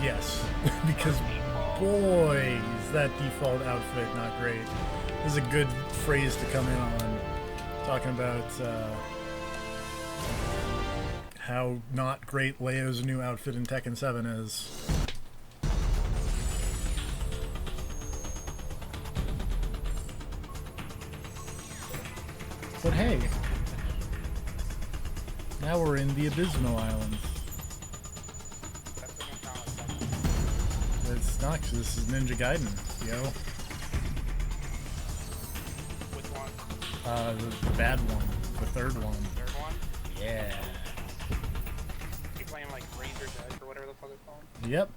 Yes, because boy, is that default outfit not great. This is a good phrase to come in on, talking about how not great Leo's new outfit in Tekken 7 is. But hey, now we're in the Abysmal Islands. It's not, 'cause this is Ninja Gaiden, yo. Which one? The bad one. The third one. Third one? Yeah. You playing like Ranger's Edge or whatever the fuck it's called? Yep.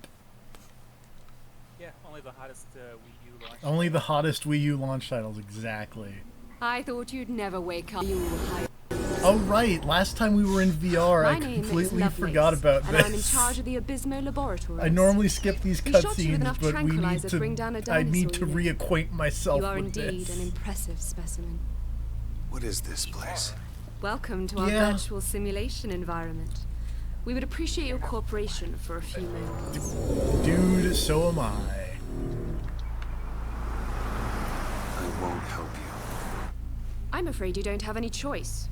Yeah, only the hottest Wii U launch. Only the hottest Wii U launch titles, exactly. I thought you'd never wake up. You high. Oh right, last time we were in VR, My I name completely is forgot about and this. I'm in charge of the Abysmo Laboratories. I normally skip these We shot you with cutscenes, enough but we need tranquilizer to bring down a to. I need to dinosaur unit. reacquaint myself You are with indeed this. an impressive specimen. What is this place? Welcome to our Yeah. virtual simulation environment. We would appreciate your cooperation for a few moments. Dude, so am I. I won't help you. I'm afraid you don't have any choice.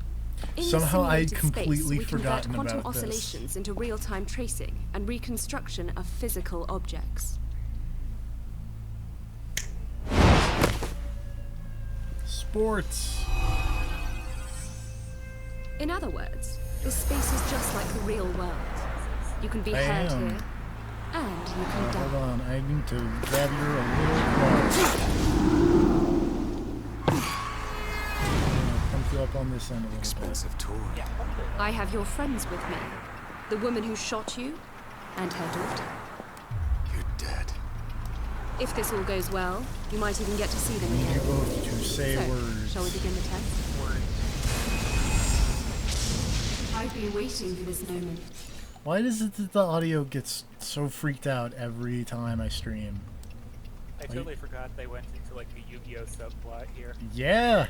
In this Somehow I'd simulated space, completely we convert forgotten quantum about this. oscillations into real-time tracing and reconstruction of physical objects. Sports. In other words, this space is just like the real world. You can be I hurt am. here, and you can Hold die. on, I need to grab you a little closer. Come through up on this end a little bit. Expensive toy. I have your friends with me. The woman who shot you, and her daughter. You're dead. If this all goes well, you might even get to see them I need you again. both to say So, words. shall we begin the test? I've been waiting for this moment. Why does it that the audio gets so freaked out every time I stream? I totally forgot they went into like the Yu-Gi-Oh subplot here. Yeah!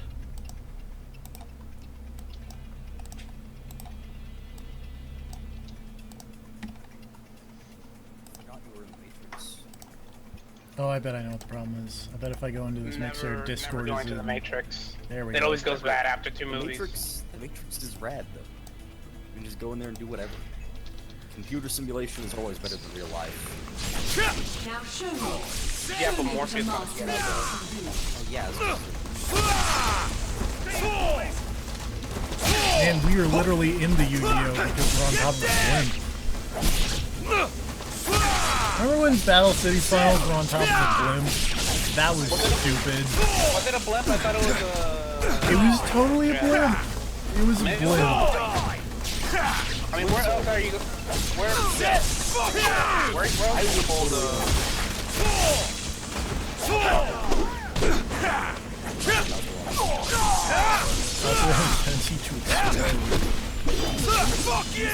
Forgot you were in the Matrix. Oh, I bet I know what the problem is. I bet if I go into this mixer, Discord never is going to the in. Matrix. There we It go. always goes bad after two The movies. Matrix is rad though. You can just go in there and do whatever. Computer simulation is always better than real life. Now show me. Yeah, but Morpheus comes master. Oh yeah. And we are literally in the Yu-Gi-Oh! Because we're on top of a blimp. Remember when Battle City Finals were on top of a blimp? That was stupid. Was it a blimp? I thought it was a... It was totally a blimp. It was a Maybe it blimp. I mean, where else are you... Where else are you hold That's what I'm trying to teach you. Fuck you!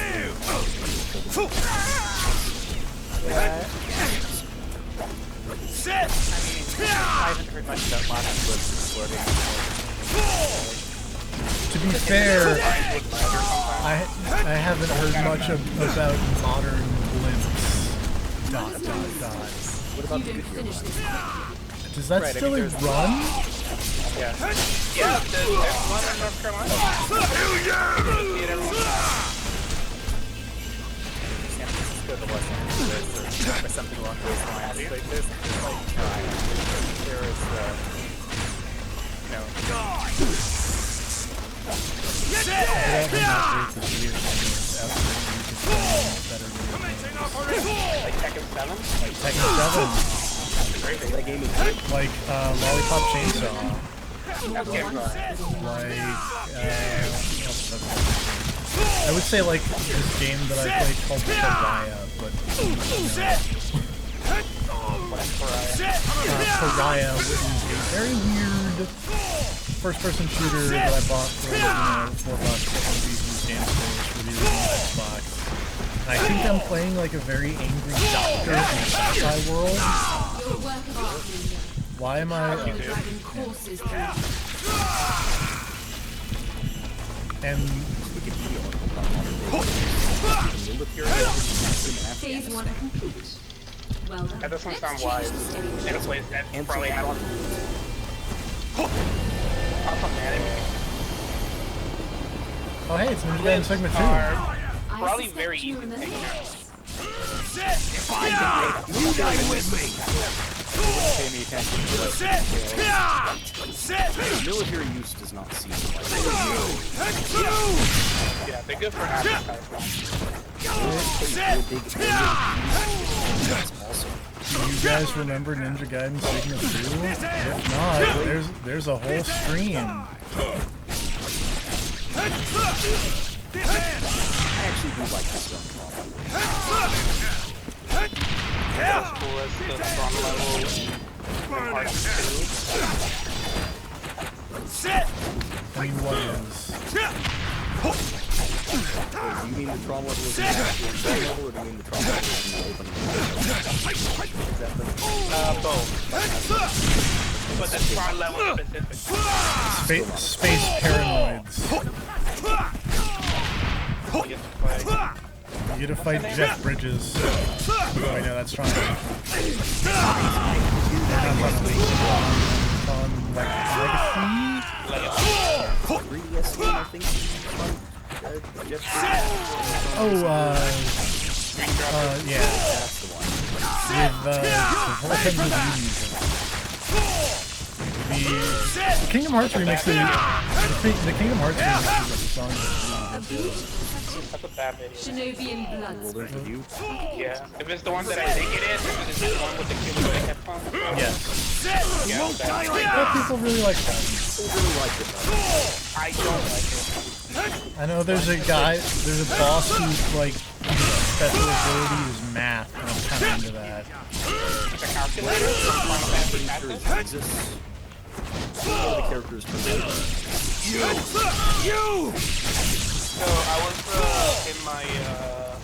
I haven't heard much about lots of exploding. To be fair, I haven't heard much about modern blimps. Dot, dot, dot. What about You the don't video? finish this quickly. Does that Right, I still mean, there's- run? Yeah. Yeah, there's one in North Carolina. See it every San Francisco to Los Angeles or something along those lines. Like this, like, there is, like Tekken 7. Tekken 7. That game is good. Like Lollipop Chainsaw. That's game right. Like I would say like this game that I played called Pariah, but Pariah is a very weird first-person shooter that I bought for $4 at the Reasons Game Stores for the original Xbox. And I think I'm playing like a very angry doctor in a sci-fi world. Your work of art, Ninja. Why am I? Dragon courses through. And Phase 1 complete. Well done. That doesn't Let's sound change wise. the stage. In a place that And probably has awesome anime. Oh hey, it's Ninja Gaiden Sigma 2. Are I probably suspect very you easy to remember take care this. You die with me. Pay me attention to what military use does not seem like Yeah, they're good for advertising. that's awesome. Do you guys remember Ninja Gaiden Sigma 2? If not, there's a whole stream. I actually do like this one. As cool as the strong level in Part 2. I mean, what is? Wait, do you mean the trauma level is in the actual game level, or do you mean the trauma level is in the opening level? Both. But the strong level specific. Space paranoids. You get to fight Jeff Bridges. Oh wait, no, that's trying to... On Legacy? 3DS game, I think. Yeah. That's the one. With, the whole thing with the Kingdom Hearts remix, the Kingdom Hearts remix of the song is really good. That's a bad video. Shinobian blood World spray. Review. Yeah. If it's the one that I think it is, if it's the one with the killer with the headphones. Yes. Yeah, that. Well, people really like that. People really liked it, though. I don't like it. I know there's a boss who's like, his special ability is math, and I'm kind of into that. The calculator from Final Fantasy Tactics. Jesus. One of the characters from the So I was in my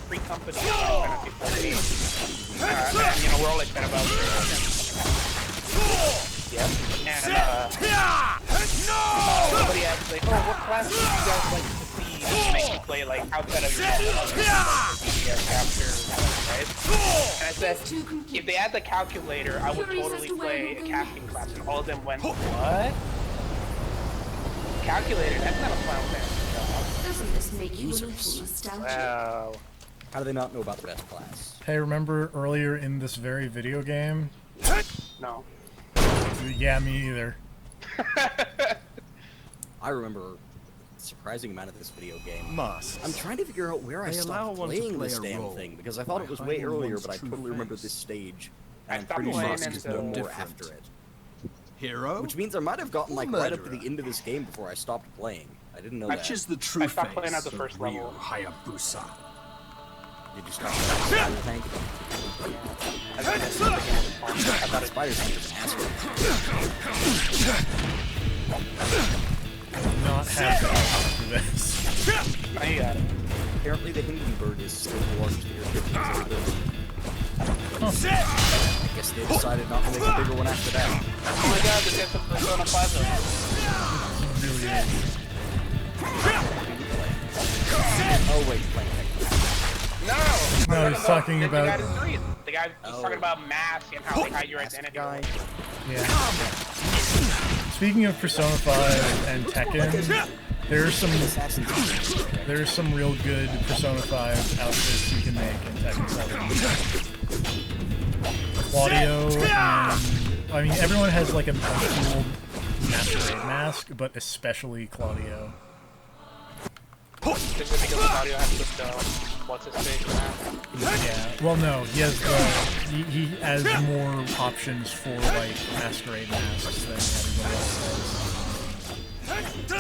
free company at Final Fantasy 14. And you know, we're all excited about it. Yeah. And somebody asked like, oh, what class do you guys like to see make you play like outside of your capture, right? And I said, if they add the calculator, I would totally play a casting class, and all of them went, what? Calculator? That's not a Final Fantasy. Doesn't this make you a little nostalgic? Wow. How do they not know about the best class? Hey, remember earlier in this very video game? No. Yeah, me either. I remember a surprising amount of this video game. Must. I'm trying to figure out where I They allow stopped one to playing play this a damn role thing, because I thought it was by way hiding earlier, one's but I true totally remember face. this stage. I And I'm stopped pretty sure playing it's until- no more different. after it. Hero? Which means I might have gotten like right up to the Murderer. end of this game before I stopped playing. I didn't know I that. Which is the true I stopped face playing at the of first real level. Hayabusa. Did you stop playing the tank? I thought it Spider tank is an asshole. Not happy for this. I got it. Apparently the Hindenburg is still the largest airship in the I guess they decided not to make a bigger one after that. Oh my god, this guy's a Persona 5 Really is. Oh wait, playing No! No, he's talking The about... guy is three. The guy, he's talking about mask and how they hide your identity. guy. Yeah. Speaking of Persona 5 and Tekken, there's some real good Persona 5 outfits you can make in Tekken 7. Claudio and... I mean, everyone has like a cool masquerade mask, but especially Claudio. Just because Claudio has the, what's his face mask? Yeah. Well, no, he has he has more options for like masquerade masks than everybody else does.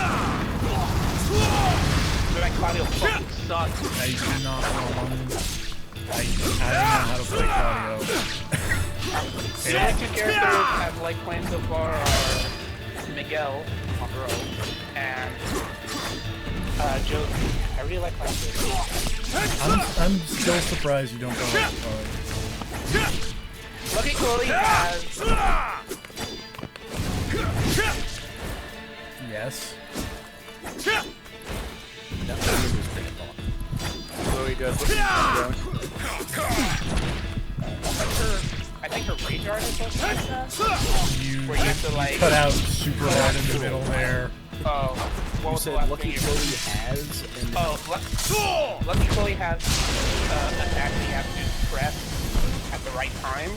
But like Claudio fucking sucks. I do not wrong. I don't know how to play Claudio. The only two characters I've liked playing so far are Miguel, Monroe, and Josie. I really like playing Josie. I'm still surprised you don't go like Lucky Cody has... Yes. That was great thought. So he does. I'm not sure a rage art or something like that? You Where you have to, like... cut out super hard in the middle there. Oh, what You was the said last Lucky thing you Chloe has, and Lucky Chloe has attack that you have to press at the right time.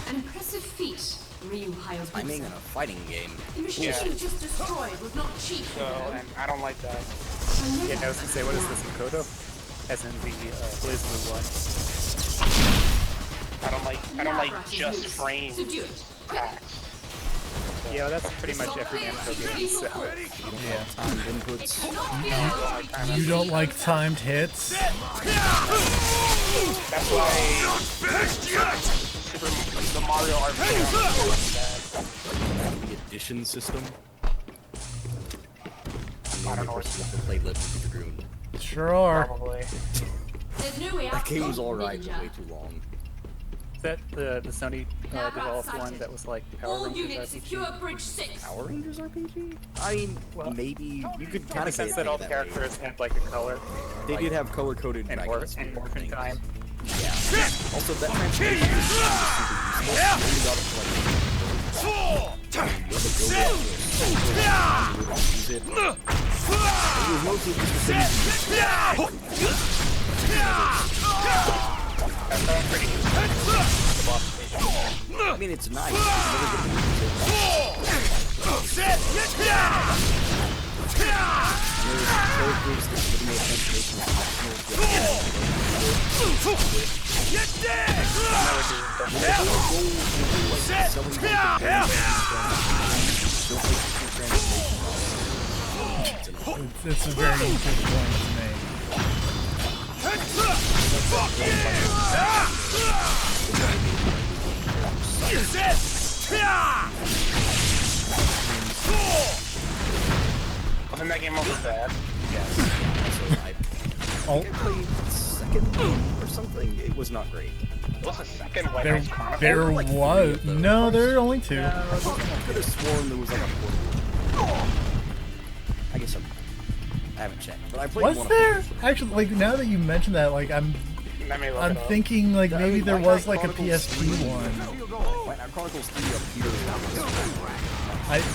An impressive feat, Ryu Hayabusa. timing in a fighting game. The machine Yeah. you just destroyed was not cheap. So, and I don't like that. Yeah, I was gonna say, what is this, Makoto? As in the BlazBlue one. I don't like just frame Subdue it. attacks. Yeah, well, that's pretty much every Namco game, so... Yeah. Timed inputs. You don't like timed hits? That's why the Mario RPG is The addition system. I don't know what person with the platelet with the Dragoon. Sure are. probably. There's no way out. That game was of alright, but Ninja. way too long. Is that the Sony developed one that was like Power All Rangers units RPG? secure Bridge 6. Power Rangers RPG? I mean, Well, maybe you could In kind the of say sense it that all the that way. characters had like a color They did have color-coded and dragons. Orphan Time. Yeah. Also, that transformation is super useful. It was mostly just the thing. That sounds pretty good. I mean, it's nice. You never get to use it. There's characters that legitimate transformations It's a very good point to make. Wasn't that game also bad? Oh, I played second game or something. It was not great. It was the second White there, Knight Chronicle. there was. No, there are only two. I could have sworn there was like a portable. I guess I haven't checked, but I played Was one there? of them. Actually, like now that you mention that, like I'm Let me look I'm it up. thinking like I maybe mean, there White was Knight like a Chronicles PSP 3. one. White Knight Chronicles 3 appeared.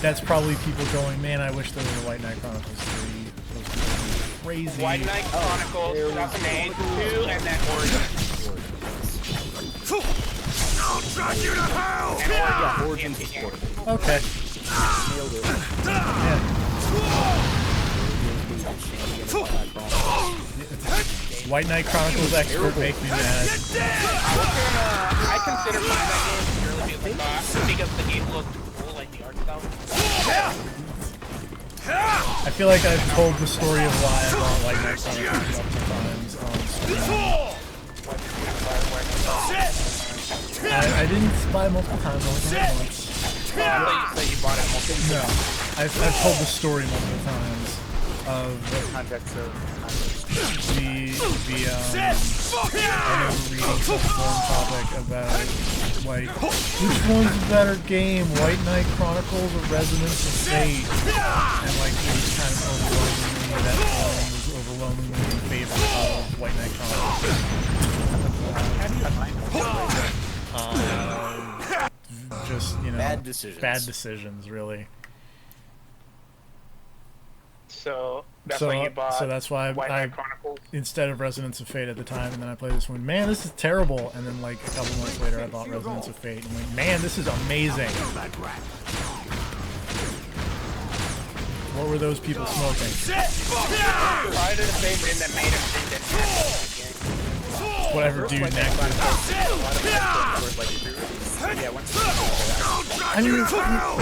That's probably people going, man, I wish there was a White Knight Chronicles 3. Those would be crazy. White Knight Chronicles 2008, 2, and then Origins. I'll drag you to hell! And Yeah, Origins. Origins is PSP game. portable. Okay. Nailed it. Yeah. White Knight Chronicles expert make me mad. I consider playing that game purely because the game looked cool, like the art style. I feel like I've told the story of why I bought White Knight Chronicles multiple times on stream. I didn't buy multiple times, I only bought it once. I thought you said you bought it multiple. No, I've told the story multiple times of Context of I remember reading some forum topic about like which one's a better game, White Knight Chronicles or Resonance of Fate, and like it was kind of overwhelmingly that forum was overwhelmingly in favor of White Knight Chronicles. Just Bad decisions. Bad decisions, really. So that's why you bought So that's why White I Knight Chronicles. instead of Resonance of Fate at the time, and then I played this one. Man, this is terrible. And then like a couple months later, I bought Resonance of Fate, and went, man, this is amazing. What were those people smoking? Probably the same thing that made him think that Whatever, dude. Next. I mean,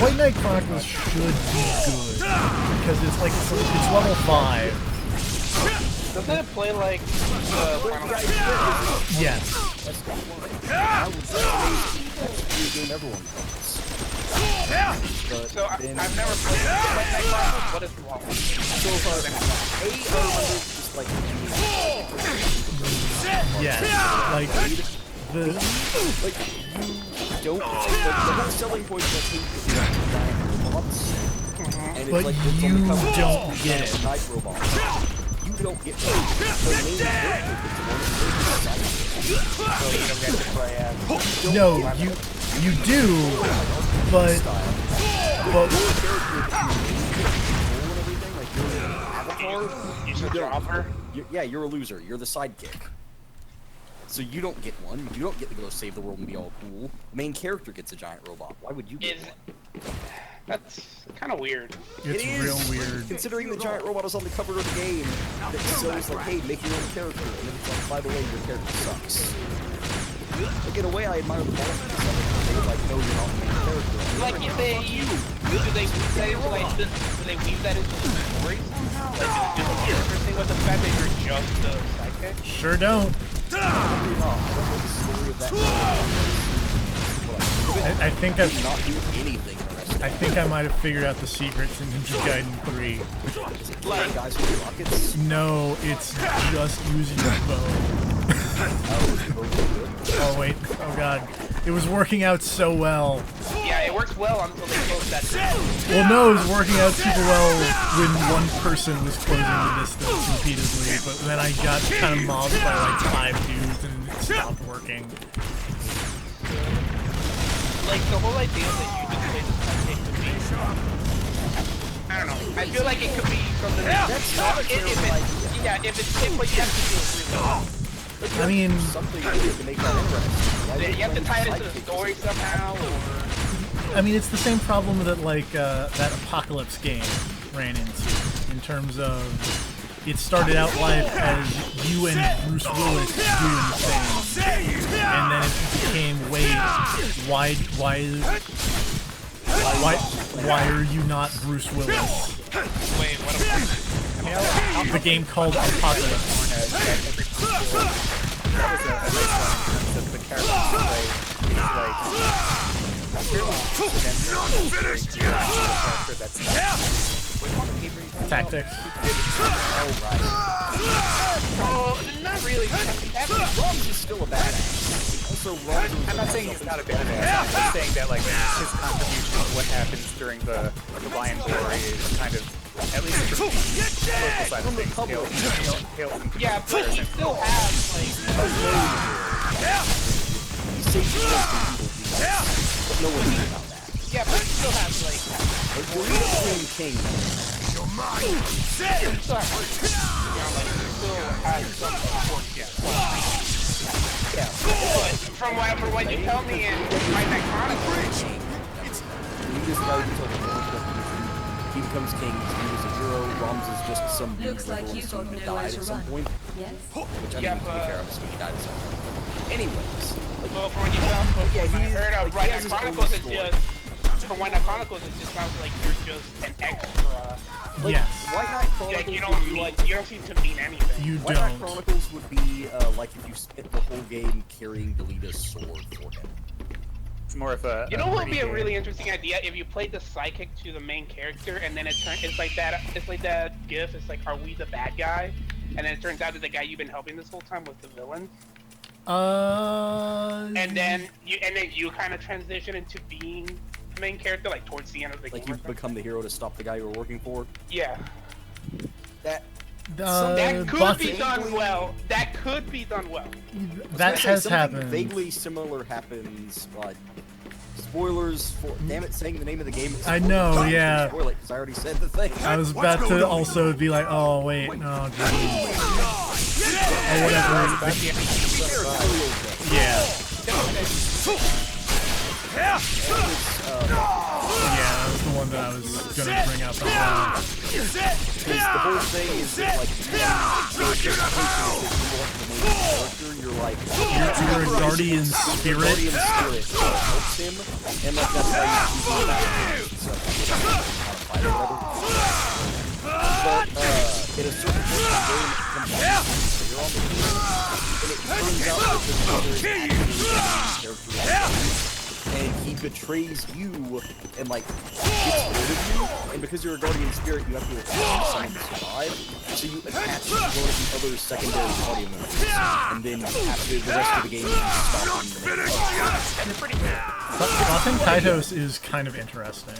White Knight Chronicles should be good because it's like it's level 5. doesn't it play like Final Fantasy? Yes. Game everyone plays. So I've never played White Knight Chronicles. What is wrong? So far, I remember just like Yes. Like the like you don't the whole selling point of that game is that robots. And it's But like it's you only covered don't by get it. Night robots. You don't get it. The main character is the one who's so you don't get to play as. No, you do, but You should drop her. Yeah, you're a loser. You're the sidekick. So you don't get one. You don't get to go save the world and be all cool. The main character gets a giant robot. Why would you get one? That's kind of weird. it's real weird. Considering the giant robot is on the cover of the game, that says like, hey, make your own character. And then it's like, by the way, your character sucks. Like, in a way, I admire the bosses. They're like, no, you're not the main character. Like, if they weave that into the story somehow? Like, do the character thing with the fact that you're just a sidekick? Sure don't. I think I've not do anything the rest of the I think I might have figured out the secrets in Ninja Gaiden 3. Is it killing guys with rockets? No, it's just using your bow. Oh wait, oh god. It was working out so well. Yeah, it works well until they close that door. Well, no, it was working out super well when one person was closing the distance repeatedly, but then I got kind of mobbed by like 5 dudes and it stopped working. Like, the whole idea that you just play the sidekick could be... I don't know. I feel like it could be something That's not a terrible idea. Yeah, if it's what you have to do is really well. I mean, Something to make that interesting. You have to tie it into the story somehow, or... I mean, it's the same problem that like that Apocalypse game ran into, in terms of it started out life as you and Bruce Willis doing the thing, and then it became, wait, why are you not Bruce Willis? Wait, what The game called Apocalypse. That was a nice one in terms of the character play. He's like, Not finished yet! character that's Tactics. Oh, not really. Roms is still a badass. Also, Roms I'm not saying he's not a badass. I'm just saying that like his contribution to what happens during the Lion Glory is kind of, at least from the local side of things, hails in Yeah, but he still has, like... He saves the but no one knows about that. Yeah, but he still has, like... Like, you're the king. You're mine! Set! He still has, like, some support, Yeah. But from what you tell me in my Chronicles... You just know until the he becomes king, he was a hero, Roms is just some dude Looks like you got who nowhere died to at some run. point. Yes? Which I Yeah, mean, to be fair, I'm assuming he died at some point. Anyways, like, Well, from what you tell me, yeah, I he's, heard of like, Right he has his Chronicles, own it's story. just... From White Knight Chronicles, it just sounds like you're just an extra. Like, Yes. White Knight Chronicles Like, you would be don't like, you don't seem to mean anything. You White Knight don't. Chronicles would be like if you spent the whole game carrying Delita's sword for him. It's more of a... You know what would be a game. really interesting idea if you played the sidekick to the main character, and then it's like that gif. It's like, are we the bad guy? And then it turns out that the guy you've been helping this whole time was the villain. And then you kind of transition into being the main character, like towards the end of the Like game. you become the hero to stop the guy you were working for. Yeah. That That could Buffy- be done well. That could be done well. That has something happened. Vaguely similar happens, but spoilers for damn it, saying the name of the game. Is I know, spoilers. yeah. Spoil it, 'cause I already said the thing. I was about to also be like, oh wait, no, geez. Or whatever. Yeah. Yeah, that was the one that I was gonna bring up. Because the whole thing is that, like, you're like, You're a guardian spirit. guardian spirit helps him, and like that's how you do But in a certain point, the game comes back, so you're on the team, and it turns out that this brother is actually a character. And he betrays you and like gets rid of you, and because you're a guardian spirit, you have to attach someone to survive. So you attach to one of the other secondary party members, and then after the rest of the game, you stop him. Buffing Kaitos is kind of interesting.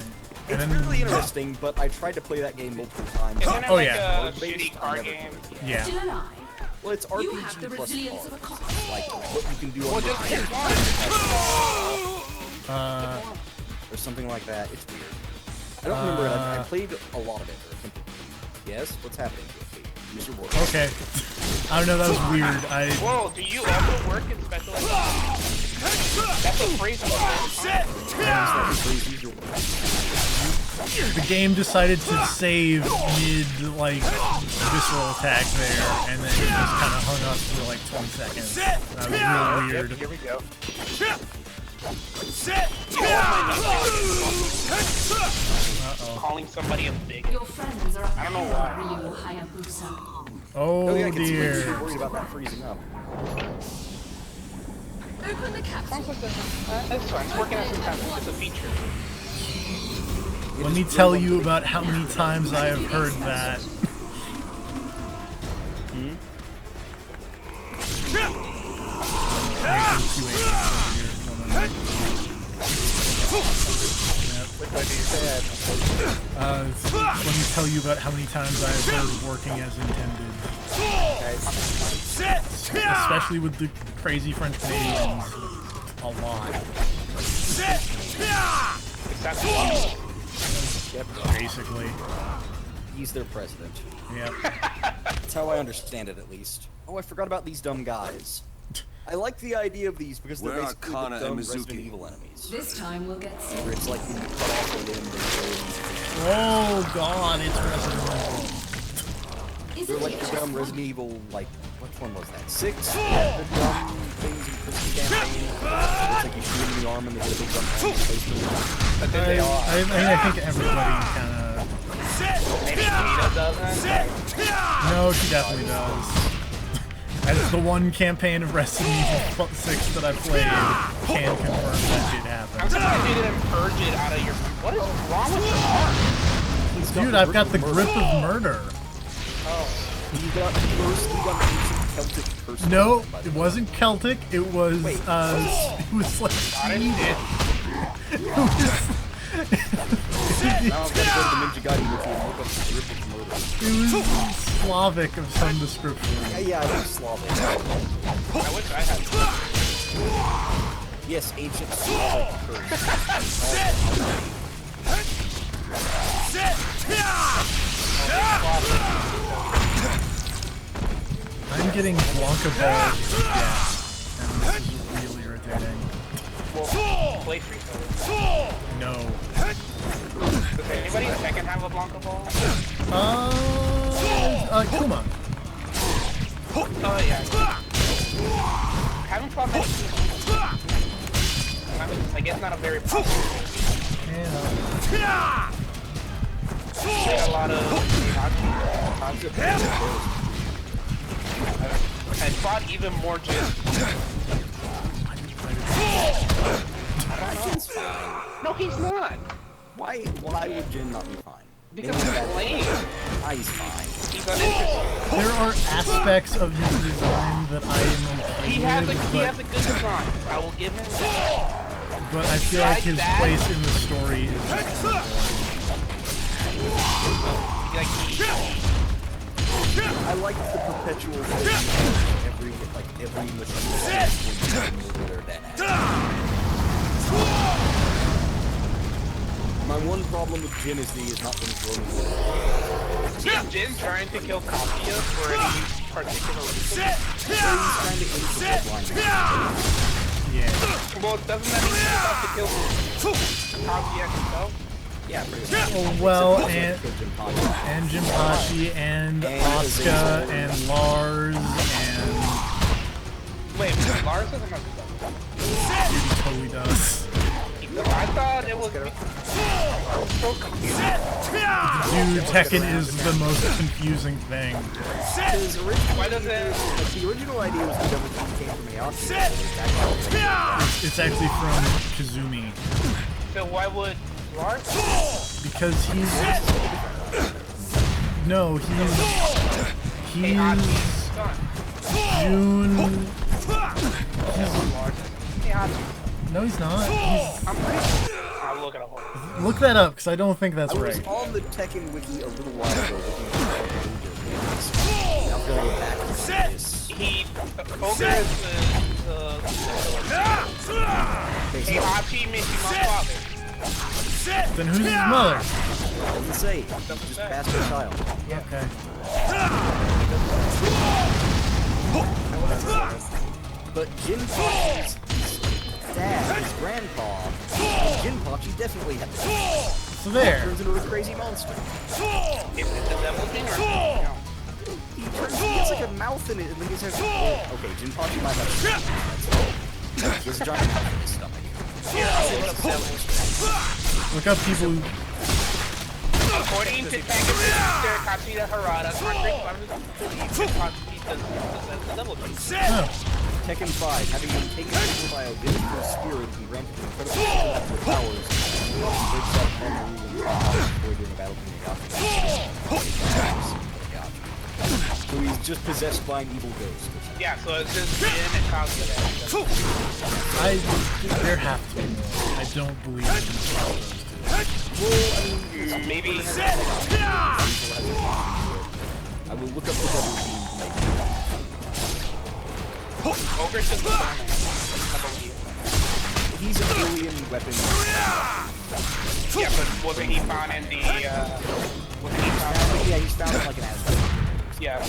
It's really interesting, but I tried to play that game multiple times. Isn't it Oh, like yeah. a shitty card game? Yeah. Still alive. Well, it's You have the RPG plus resilience of a cards. clock. Like, what you can do Well, on just pick one. or something like that. It's weird. I don't remember it. I played a lot of it. Yes? What's happening? Use your word. Okay. I don't know, that was weird. Whoa, do you also work in special education? That's a phrase. The game decided to save mid, like, visceral attack there, and then it just kind of hung up for like 20 seconds. That was real weird. Here we go. Uh-oh. Calling somebody a bigot. Your friends are I don't know why. Ryu Hayabusa. Oh yeah, I can see why dear. you're worried about that freezing up. Open the capsule. That's fine. It's working out sometimes. It's a feature. Let me tell you about how many times I have heard that. Let me tell you about how many times I have heard working as intended. Especially with the crazy French Canadians. A lot. Yep, basically. He's their president. Yep. That's how I understand it, at least. Oh, I forgot about these dumb guys. I like the idea of these because they're Where are basically Kana the dumb and Resident Mizuki? Evil enemies. This time we'll get Where some. it's like when you cut off a limb, Oh god, it's Resident Evil. they're like the dumb Resident Evil, like, which one was that? 6? The dumb things in Christmas campaign. It's like you shoot in the arm and there's a big dumb hand replacement. But then they all. I mean, I think everybody kind of... Maybe Nita doesn't. No, she definitely does. As the one campaign of Resident Evil 6 that I played can confirm that did I'm happen. surprised you didn't purge it out of your. What is wrong with your arm? Dude, I've got the grip of murder. You got Celtic curse. No, it wasn't Celtic. It was it was like Swedish. Now I've got to go to the Ninja Gaiden which will look up the grip of murder. It was Slavic of some description. Yeah, I think Slavic. I wish I had. Yes, ancient Slavic curse. I'm getting Blanca Ball to death, and this is really irritating. Well, play free. No. Does anybody in second have a Blanca ball? Kuma. Oh yeah. Haven't fought many people. I guess not a very popular. Yeah. Played a lot of and fought even more just. Jin's fine. No, he's not. Why would Jin not be fine? Because he's lame. He's fine. He's uninteresting. There are aspects of his design that I am okay He has with, a good design. I will give him that. but I feel like his place in the story is Like I like the perpetual thing of every machine when they're dead. My one problem with Jin is he is not been thrown is Jin trying to kill Kaguya for any particular reason? he's trying to end the bloodline. yeah. Well, doesn't that mean he's about to kill Kaguya himself? Yeah, pretty much. Oh, well, Except and for Jinpachi. Jinpachi and And Asuka Azazel. and Lars and Wait, Lars doesn't have stuff. he totally does. I thought it was. So confused. Dude, Tekken is the most confusing thing. His original, Why doesn't? like, the original idea was that everything came from Aoki. It's actually from Kazumi. So why would Lars? Because he's... No, he's Heihachi's son. June... Lars. Heihachi. No, he's not. He's... I'm pretty sure. I'll look it up. Look that up, because I don't think that's I was right. on the Tekken wiki a little while ago looking for now going back to this. Ogre is the Itachi Mishima's father. Then who's his mother? Doesn't say. Just bastard child. Okay. But Jinpachi's dad, his grandpa, Jinpachi definitely had the So there. turns into a crazy monster. Is it the devil thing or no? He has like a mouth in it, and then he says, okay, Jinpachi might have he has a giant mouth in his stomach. Here, I'll look up devil. Look up people who... According to Tangamista Katsura Harada, contrary to Jinpachi does the devil thing. Oh. Tekken 5, having been taken over by a vengeful spirit and granted incredible supernatural powers, he also breaks up Mamoru and Kaha before doing a battle between So he's just possessed by an evil ghost. Yeah, so it's just Jin and Kazuya. There have to be more. I don't believe in those two. Well, I mean, Maybe. I will look up the double team to make it. Ogre's just a man. He's an alien weapon. Yeah, but wasn't he found in the, wasn't he found Yeah, he's found in like an Aztec. yeah.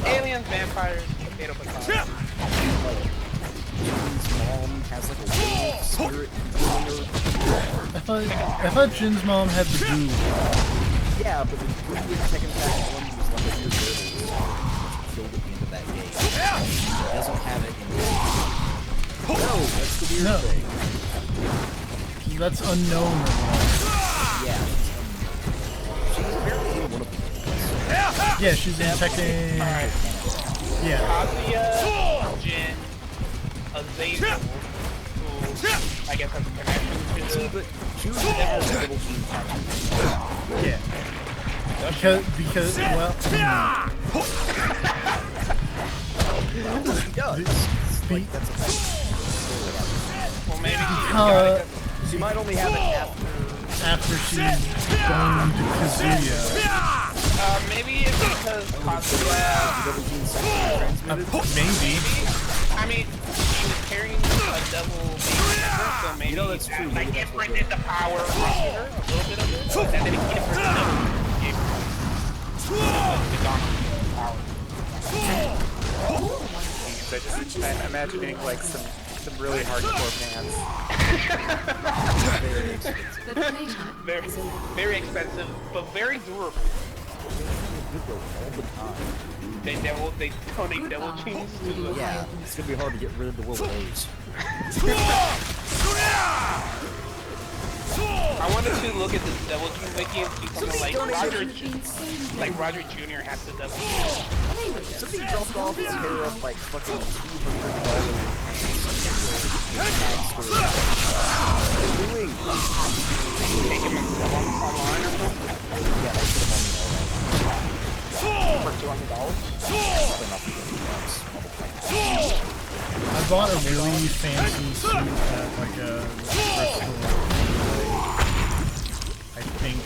Aliens, vampires, potato potatoes. Jin's mom has like a werewolf spirit killing her. I thought Jin's mom had the goo. Yeah, but the good with Tekken Tag 1 was like a weird werewolf. Killed at the end of that game. He doesn't have it in the No, that's the weird No. thing. That's unknown or whatever. Yeah. She's apparently in one of them. Yeah, she's in Tekken. Yeah. Kazuya, Jin, Azazel, who I guess has a connection to See, the... but June has a double team tag. Yeah. Because well, He does. Like, that's a thing. Well, maybe She might only have it after she's gone to Kazuya. maybe it's because Kazuya... double team transmitted. Maybe. I mean, she was carrying a double baby, so maybe You know, that's true. like Maybe it that's what printed the power of her, a little bit of it, and then it gave her the double, gave her the dominant power. I'm imagining like some really hardcore pants. The playtime Very, is over. very expensive, but very durable. They donate double jeans to the... Yeah, it's gonna be hard to get rid of the world of A's. I wanted to look at this double jean wiki and see something like Roger, Been so like Roger Jr. has the double jean. Something dropped off his hair up like fucking $200. Take him online or something Yeah, I put him on for $200. I bought a really fancy suit at like a thrift store for, I think $2.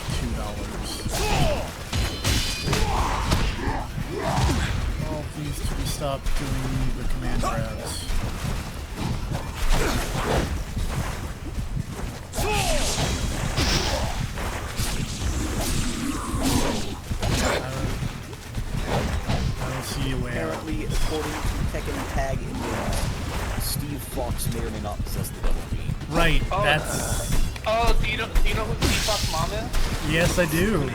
Oh, please stop doing the command grabs. I don't see a way out. Apparently, according to Tekken Tag Indians, Steve Fox may or may not possess the double gene. Right, that's... Oh, do you know who Steve Fox mom is? Yes, I do.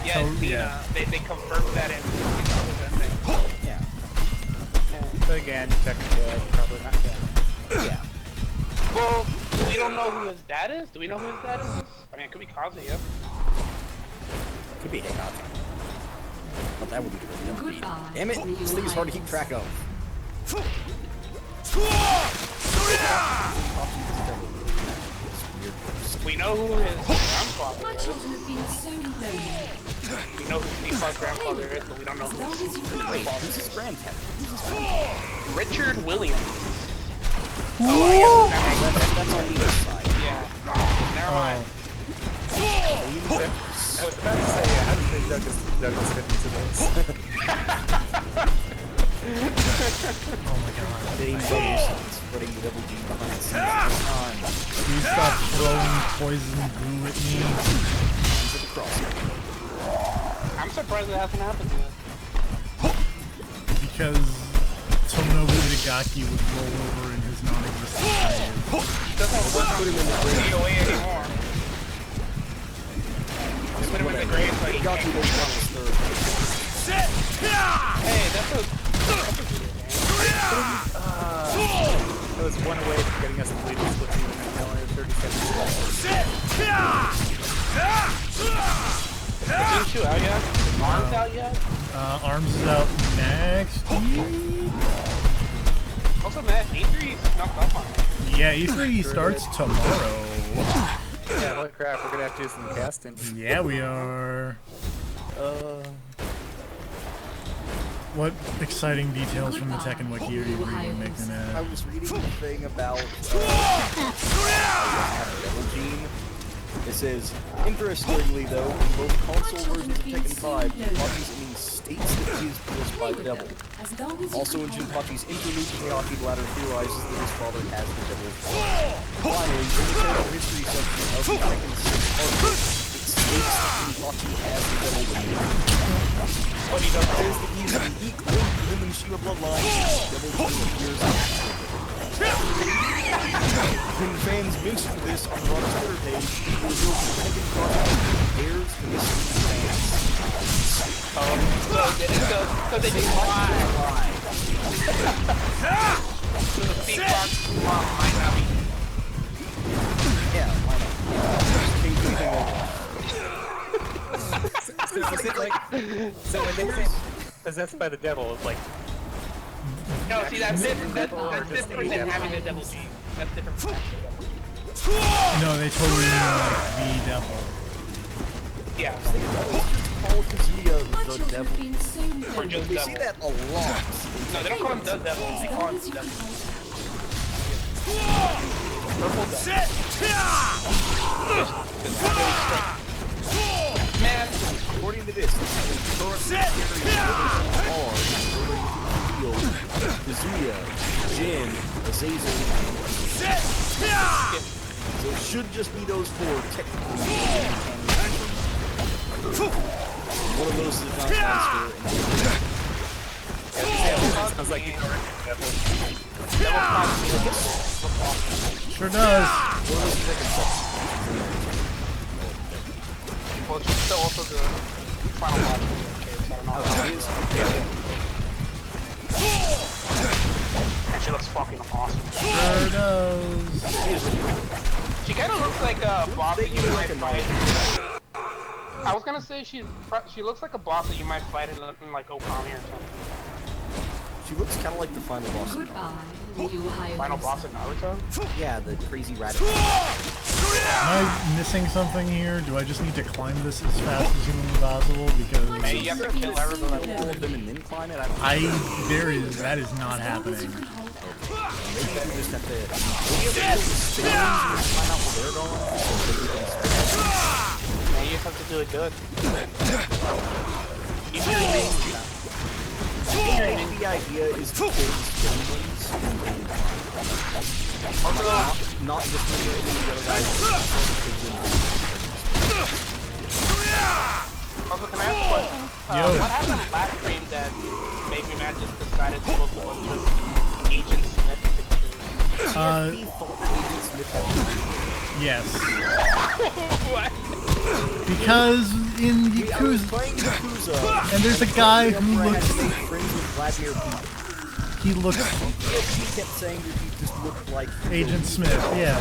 Yeah, they confirmed that in Yeah. But again, technically, probably not dead. Yeah. Well, we don't know who his dad is. Do we know who his dad is? I mean, it could be Kazuya. Could be Hikachi. But that would be cool. Goodbye. Damn it! This thing is hard to keep track of. We know who his grandfather My is. children have been so lonely. We know who Steve Fox's grandfather is, but we don't know As who long as you can Wait, who's his grandfather? Richard Williams. That's on either side. Yeah. Never mind. I was about to say, how do you think Douglas fit into this? Oh my god. They spreading the double G behind the scenes this time. Please stop throwing poison goo at me. To the crosshair. I'm surprised it hasn't happened yet. Because Tomonobu Itagaki would roll over in his non-existent grave. Doesn't work on the away anymore. Just put him in the grave like Itagaki will come as third. Hey, that's a It was one away from getting us to lead this with even at only 30 seconds left. Didn't you out yet? Arms out yet? Arms is out next week. Also, Matt, E3 snuck up on it. Yeah, E3 starts tomorrow. Yeah, holy crap, we're gonna have to do some casting. Yeah, we are. What exciting details from the Tekken Wiki are you reading, I Nick? was reading the thing about Devil Gene. It says, interestingly though, in both console versions of Tekken 5, Jinpachi's ending states that he is possessed by the devil. Also in Jinpachi's interlude, Kayaki Bladder theorizes that his father has the devil's blood. Finally, in the technical history section of the Tekken 6 article, it states that Jinpachi has the devil within him. But he does says that he is a unique link to him and Shiva bloodline, Devil Gene appears after. When fans mentioned this on Ron's Twitter page, he revealed that Tekken Cross airs to mislead fans. So they just lie. So the Seafox might not be. Yeah, why not? Just change anything So when they say possessed by the devil, it's like, No, see, that's different. That's different than having the double G. That's different from having the double G. No, they totally mean like the devil. Yeah. call Kazuya the devil. Or just We devil. see that a lot. No, they don't call him the devil. They call him the devil. Purple devil. Man, According to this, the current series are Kazuya, Jin, Azazel, so it should just be those four technically. One of those is not monster. sounds like you Sure does. well, she's still also the final boss. And she looks fucking awesome. Sure does. She kind of looks like a boss that you might fight. I was gonna say she looks like a boss that you might fight in like Okami or something. She looks kind of like the final boss. Final boss in Naruto? Yeah, the crazy rat. Am I missing something here? Do I just need to climb this as fast as humanly possible? Because Hey, you have to kill everybody. All of them and then climb it. that is not happening. Maybe you just have to find out where they're going. Yeah, you just have to do it good. I think the idea is to kill penguins. Not just the other guys. Also, can I ask a question? What happened last stream that made me mad just decided to go to Agent Smith pictures? Yes. What? Because in Yakuza, Playing Yakuza, and there's a guy who had looks, to make friends with Vladimir Putin. he looks He kept saying that he just looked like Agent Smith, yeah.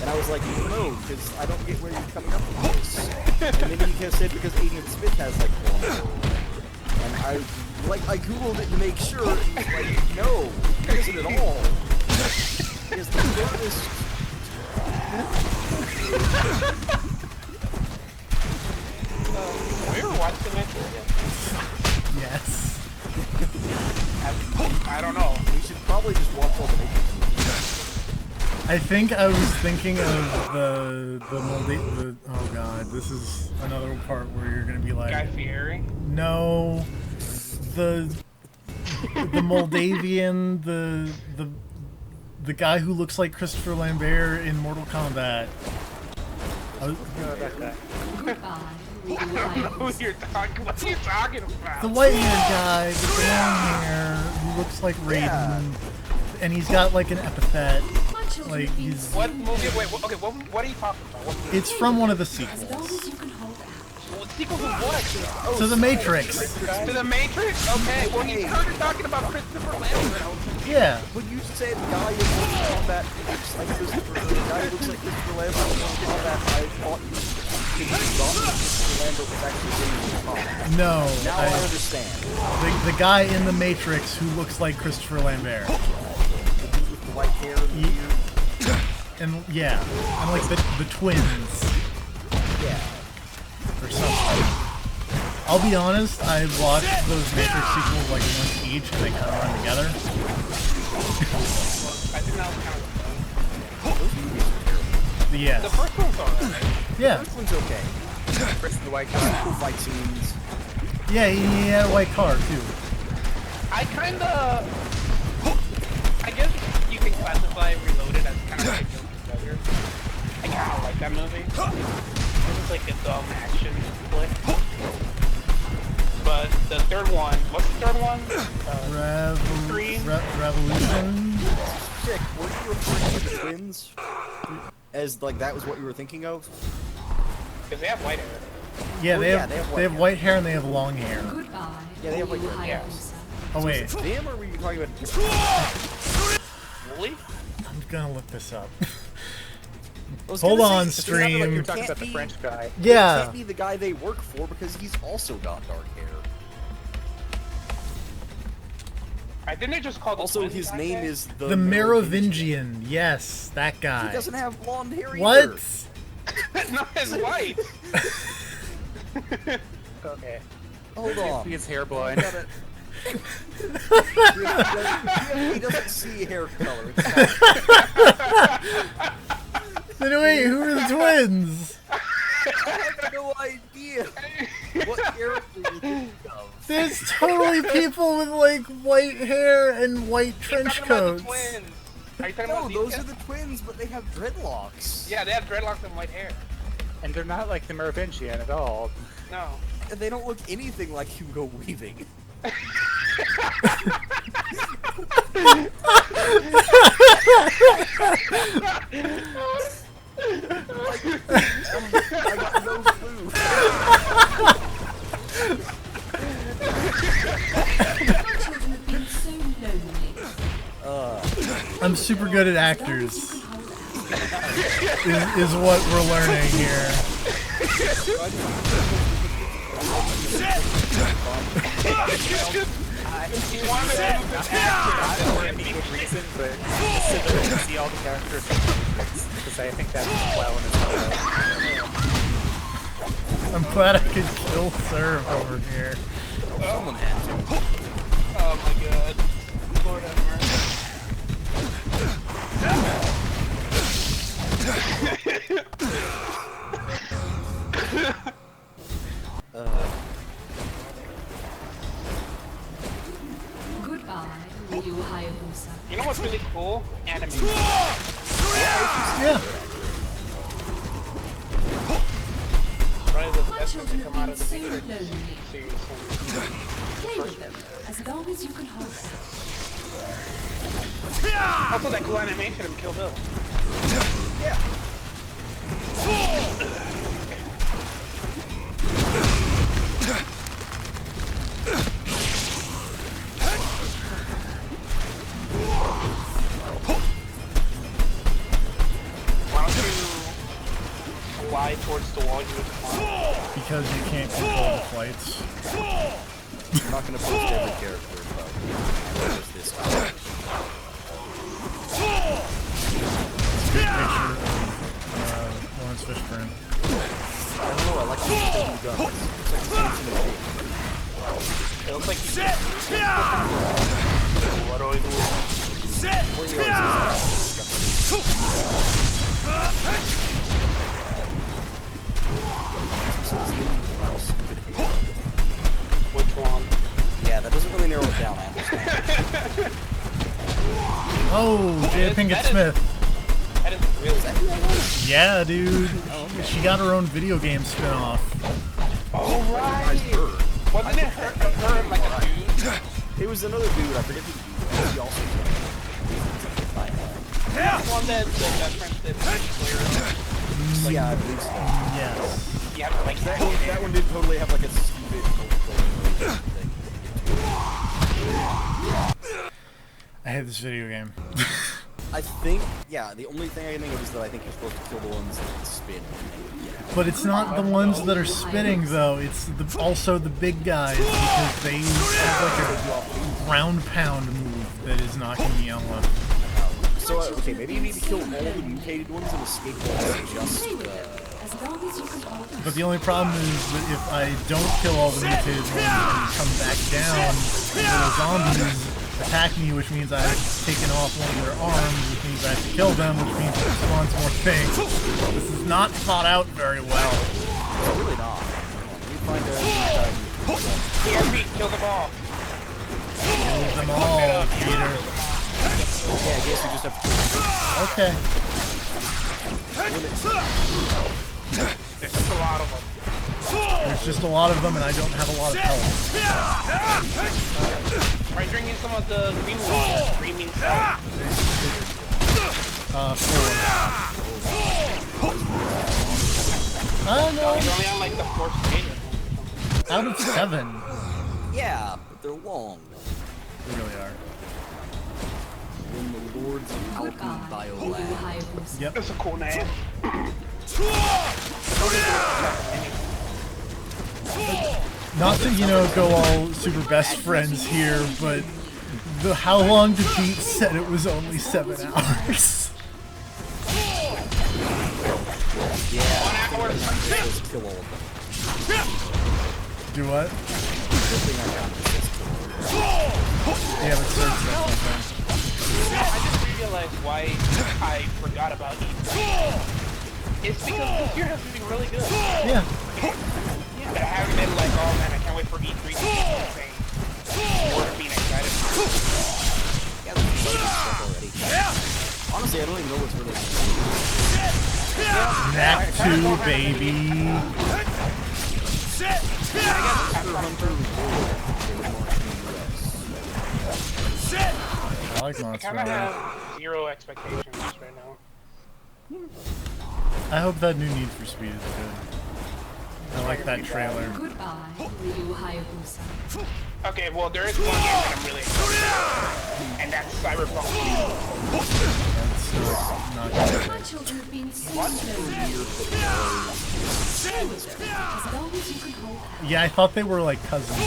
And I was like, no, because I don't get where you're coming up with this. And then he kept said because Agent Smith has like long hair. And I googled it to make sure, and he was like, no, he isn't at all. He is the shortest. We were watching it. Yes. I don't know. We should probably just watch all the Agent. I think I was thinking of the oh god, this is another part where you're gonna be like, Guy Fieri. no, the the Moldavian, the guy who looks like Christopher Lambert in Mortal Kombat. That guy. Goodbye. I don't know who you're talking. What are you talking about? The white-haired guy with the long hair who looks like Raiden, and he's got like an epithet. My children Like have been he's. What movie? Wait. Okay. What are you talking about? What movie? It's from one of the as long sequels. as you can hold out. What sequels of what? To the Matrix. To the Matrix? Okay. Well, you started talking about Christopher Lambert. Yeah. When you said guy in Mortal Kombat looks like Christopher, the guy who looks like Christopher Lambert in Mortal Kombat, I thought you thought Christopher Lambert was actually in Mortal Kombat. No. Now I understand. The guy in the Matrix who looks like Christopher Lambert. With the white hair and the beard. And yeah, and like the twins Yeah. or something. I'll be honest, I watched those Matrix sequels like once each, and they kind of run together. I think that was kind of Those movies are terrible. the Yes. first one's alright. Yeah. First one's okay. Chris and the white guy. Cool fight scenes. Yeah, he had a white car too. I guess you can classify Reloaded as kind of like a guilty pleasure. I kind of like that movie. It was like a dumb action flick. But the third one, what's the third one? Revolution. Chick, were you referring to the twins? As like that was what you were thinking of? Because they have white hair. Yeah, Oh, they yeah, have they have they have white hair and they have long hair. Goodbye. Yeah, they have like you yeah. Hayabusa. Oh wait, Was it them or were you talking about? Really? I'm gonna look this up. I was Hold gonna on, say, it sounded like stream. you You're talking can't about the be- French guy. It Yeah. can't be the guy they work for because he's also got dark hair. I think they just called the Also, twins his that name guy. is The Merovingian. Yes, that guy. He doesn't have blonde hair either. What? No, it's white. Okay. Hold on. He's hair blind. He doesn't see hair color. Then wait, who are the twins? I have no idea what character you think of. There's totally people with like white hair and white trench Talking about coats. the twins. Are you talking No, about those these are guys? the twins, but they have dreadlocks. Yeah, they have dreadlocks and white hair. And they're not like the Merovingian at all. No. And they don't look anything like Hugo Weaving. I got no clue. My children have been so lonely. I'm super good at As long as actors. you can hold out. Is what we're learning here. He wanted to move his Not for actor. any good reason, but just so that I can see all the characters because I think that's well in his I'm glad I could kill Serve over here. Someone had to. Oh my god. Lord have mercy. Goodbye, Ryu Hayabusa. You know what's really cool? Anime. Yeah. Probably the My best children thing to have come out been of the so Matrix lonely. series. Play with them, as long as you can hold out. Also, that cool animation of Kill Bill. Why don't you fly towards the wall you would climb? Because you can't control the flights. I'm not gonna post every character, but I noticed this guy. Picture of Lawrence Fishburne. I don't know, I like the new guns. It's like it's intimidating. It looks like you What do I do? Where you always Which one? Yeah, that doesn't really narrow it down, I understand. Oh, Jada Pinkett Smith. That is really Yeah, dude. She got her own video game spin-off. Oh, right. Wasn't it her and like a dude? It was another dude, I forget who the dude was. He also The one that the best friend did player. yeah, I believe so. Yes. Yeah, like That one did totally have like a stupid multiplayer thing. I hate this video game. I think, yeah, the only thing I can think of is that I think you're supposed to kill the ones that spin. But it's not the ones that are spitting, though. It's also the big guys, because they have like a ground pound move that is knocking me out left. So, okay, maybe you need to kill all the mutated ones and escape ones just, But the only problem is that if I don't kill all the mutated ones and come back down, the zombies attack me, which means I've taken off one of their arms, which means I have to kill them, which means it spawns more things. This is not thought out very well. it's really not. Let me find a... PRP, kill them all. Kill them all, Peter. Okay, I guess you just have to kill Okay. There's just a lot of them. There's just a lot of them, and I don't have a lot of health. Try drinking some of the green water, screaming sound. 4. I don't know. He's only on like the 4th stage. Out of 7. Yeah, but they're long. They really are. When the Lords of Alchemy Biolab. Yep. That's a cool name. Not to, go all super best friends here, but the how long to beat said it was only 7 hours. Yeah, I think I'm supposed to kill all of them. Do what? The thing I found is just kill all of them. Yeah, but search that I just realized why I forgot about E3. It's because this year has been really good. Yeah. But I haven't been like, oh man, I can't wait for E3 to be insane. Or being excited. Yeah, there's so much stuff already. Honestly, I don't even know what's really Knack 2, baby. I like I Monster kind of Hunter. have 0 expectations right now. I hope that new Need for Speed is good. I like that trailer. Goodbye, Ryu Hayabusa. Okay, well there is one game that I'm really excited about, and that's Cyberpunk. That's not good. My children have been so lonely. Stay with them, as long as you can hold them. Yeah, I thought they were like cousins.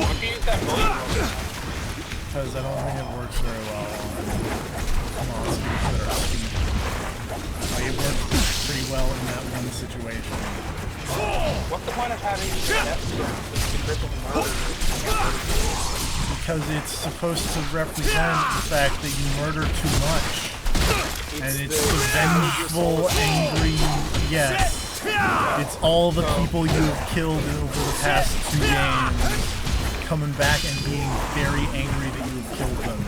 If you use that bullet, Because I don't think it works very well on monsters that are speed. Like, it worked pretty well in that one situation. what's the point of having that triple murder? Because it's supposed to represent the fact that you murder too much. And it's the vengeful, angry, yes. It's all the people you have killed over the past 2 games coming back and being very angry that you have killed them.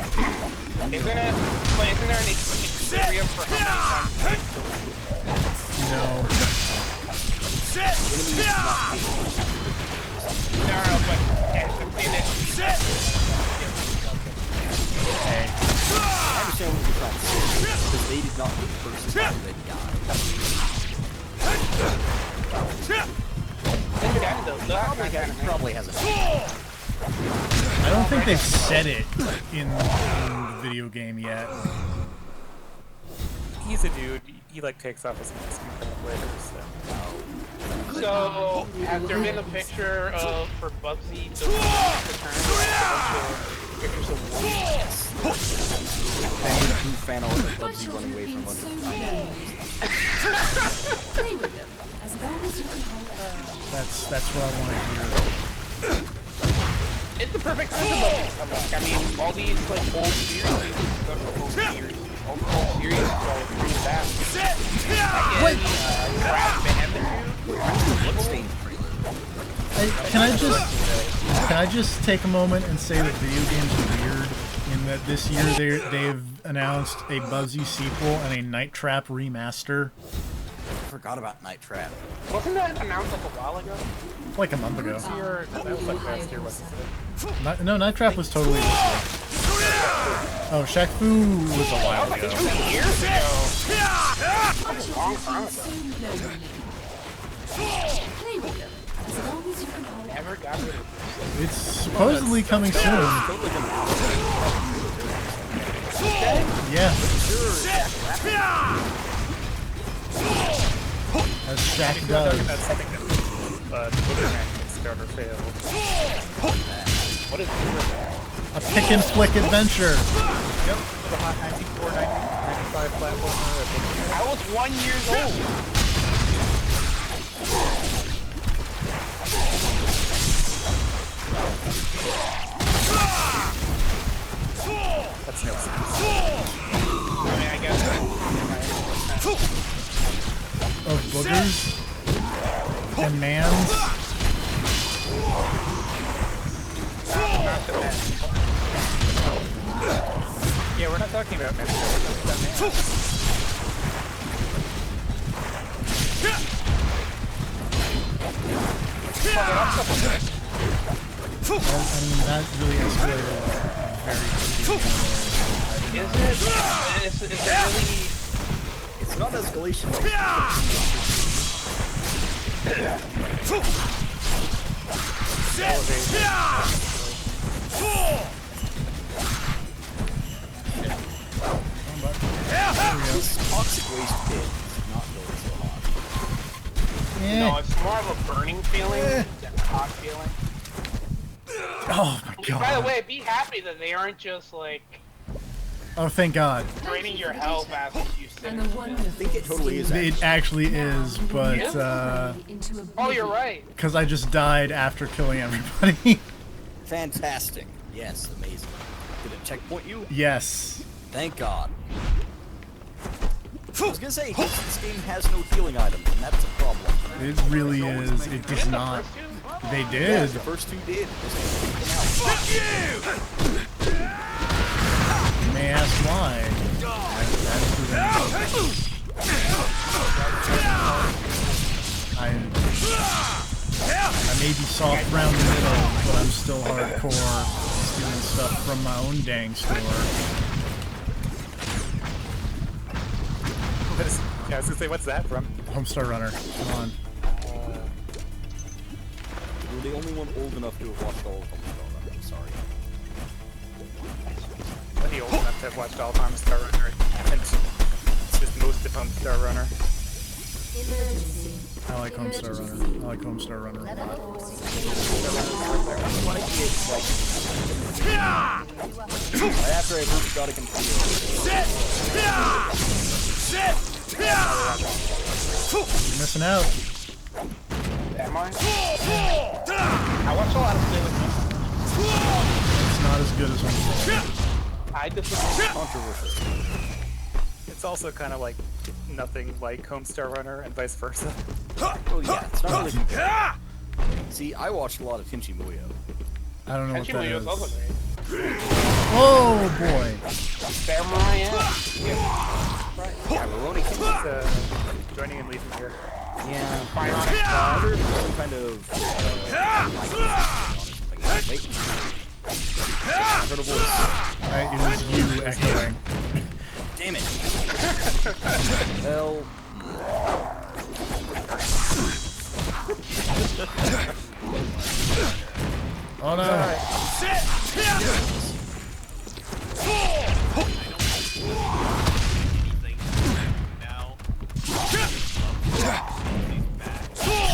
Isn't there an equilibrium for how many times? No, but as the thing that hey. I understand what you're trying to say, because they did not get the person that died. Probably hasn't. I don't think they've said it in the video game yet. He's a dude. He like takes off his mask and comes later. So, has there been a picture of for Bubsy to return pictures of wolves? Who fan art of Bubsy running away from Play with them, as long as you can hold them. That's what I want to hear. It's the perfect time for Bubsy to come back. I mean, all these like old series, old series are pretty bad. Wait. Brad Bandicoot. Can I just Can I just take a moment and say that video games are weird in that this year they've announced a Buzzy sequel and a Night Trap remaster? I forgot about Night Trap. Wasn't that announced like a while ago? Like a month ago. That was like last year, wasn't it? No, Night Trap was totally this year. Oh, Shaq Fu was a while Like ago. 2 years ago. That's a long time ago. Never got rid of it. It's supposedly coming soon. Yeah. As Shaq does. That's something that Boogeyman Kickstarter failed. What is it? A pick and flick adventure. Yep, the hot 94, 95 platformer. I was 1 year old. That's no sense. I mean, I guess. Of boogers and mans. Not the best. Yeah, we're not talking about men. We're talking about man. I mean, that really escalated very quickly. Is it really... It's not escalation. This toxic waste pit is not going so hot. No, it's more of a burning feeling than a hot feeling. Oh my god. By the way, be happy that they aren't just like Oh, thank god. draining your health as you sit. I think it totally is. It actually is, but Oh, you're right. because I just died after killing everybody. Fantastic. Yes, amazing. Did it checkpoint you? Yes. Thank God. I was gonna say, this game has no healing items, and that's a problem. It really is. It does not. They Yeah, did. the first two did. This one took them You may ask why. That's the I may be soft around the middle, but I'm still hardcore, stealing stuff from my own dang store. Yeah, I was gonna say, what's that from? Homestar Runner, come on. You're the only one old enough to have watched all of them. I'm sorry. Plenty old enough to have watched all of Homestar Runner. I haven't. It's just most of Homestar Runner. I like Homestar Runner. I like Homestar Runner a lot. Right after I first got a computer. You're missing out. Am I? I watch a lot of Play With Me. It's not as good as Homestar Runner. I disagree. Controversial. It's also kind of like nothing like Homestar Runner and vice versa. Well, yeah, it's not really compared. See, I watched a lot of Tenchi Muyo. I don't know what Tenchi that Muyo is also is. great. Oh boy. Samurai, yeah. Yeah, Roroni King. Joining and leaving here. Yeah. Bionic. There's some kind of... Wait. Incredible. Right, it was you echoing. Damn it. Well... Oh no.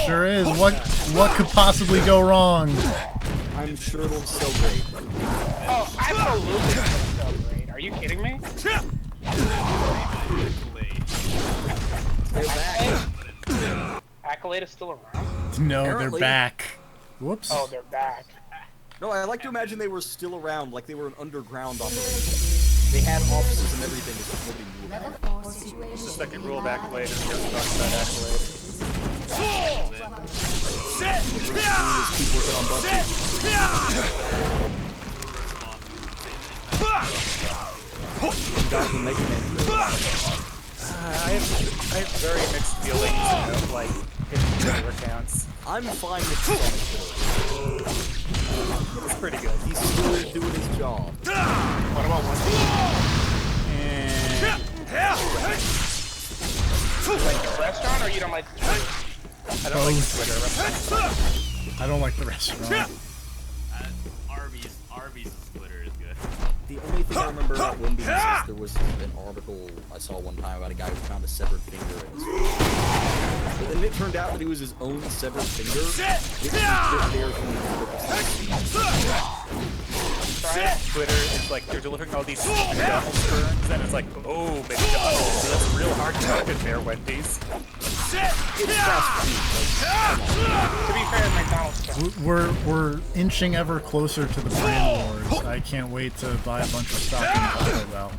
Sure is. What could possibly go wrong? I'm sure it'll still great. Oh, absolutely. So great. Are you kidding me? They're back. Accolade is still around. No, Apparently. they're back. Whoops. Oh, they're back. No, I like to imagine they were still around, like they were an underground operation. They had offices and everything, it's just nobody knew about it. It's the second rule of Accolade is never talk about Accolade. Keep working on budget. Got the Mega Man. I have very mixed feelings about like hitting Twitter accounts. I'm fine with Sonic Twitter. It's pretty good. He's still doing his job. What about one thing? And You like the restaurant or you don't like the Twitter? I don't like Twitter. I don't like the restaurant. Arby's Twitter is good. The only thing I remember about Wendy's is there was an article I saw one time about a guy who found a severed finger in his food. But then it turned out that it was his own severed finger. It was just there for Twitter is like they're delivering all these McDonald's burns, and it's like, oh, McDonald's, that's real hard to market there, Wendy's. It's fast food. To be fair, McDonald's. We're inching ever closer to the brand wars. I can't wait to buy a bunch of stock in Taco Bell.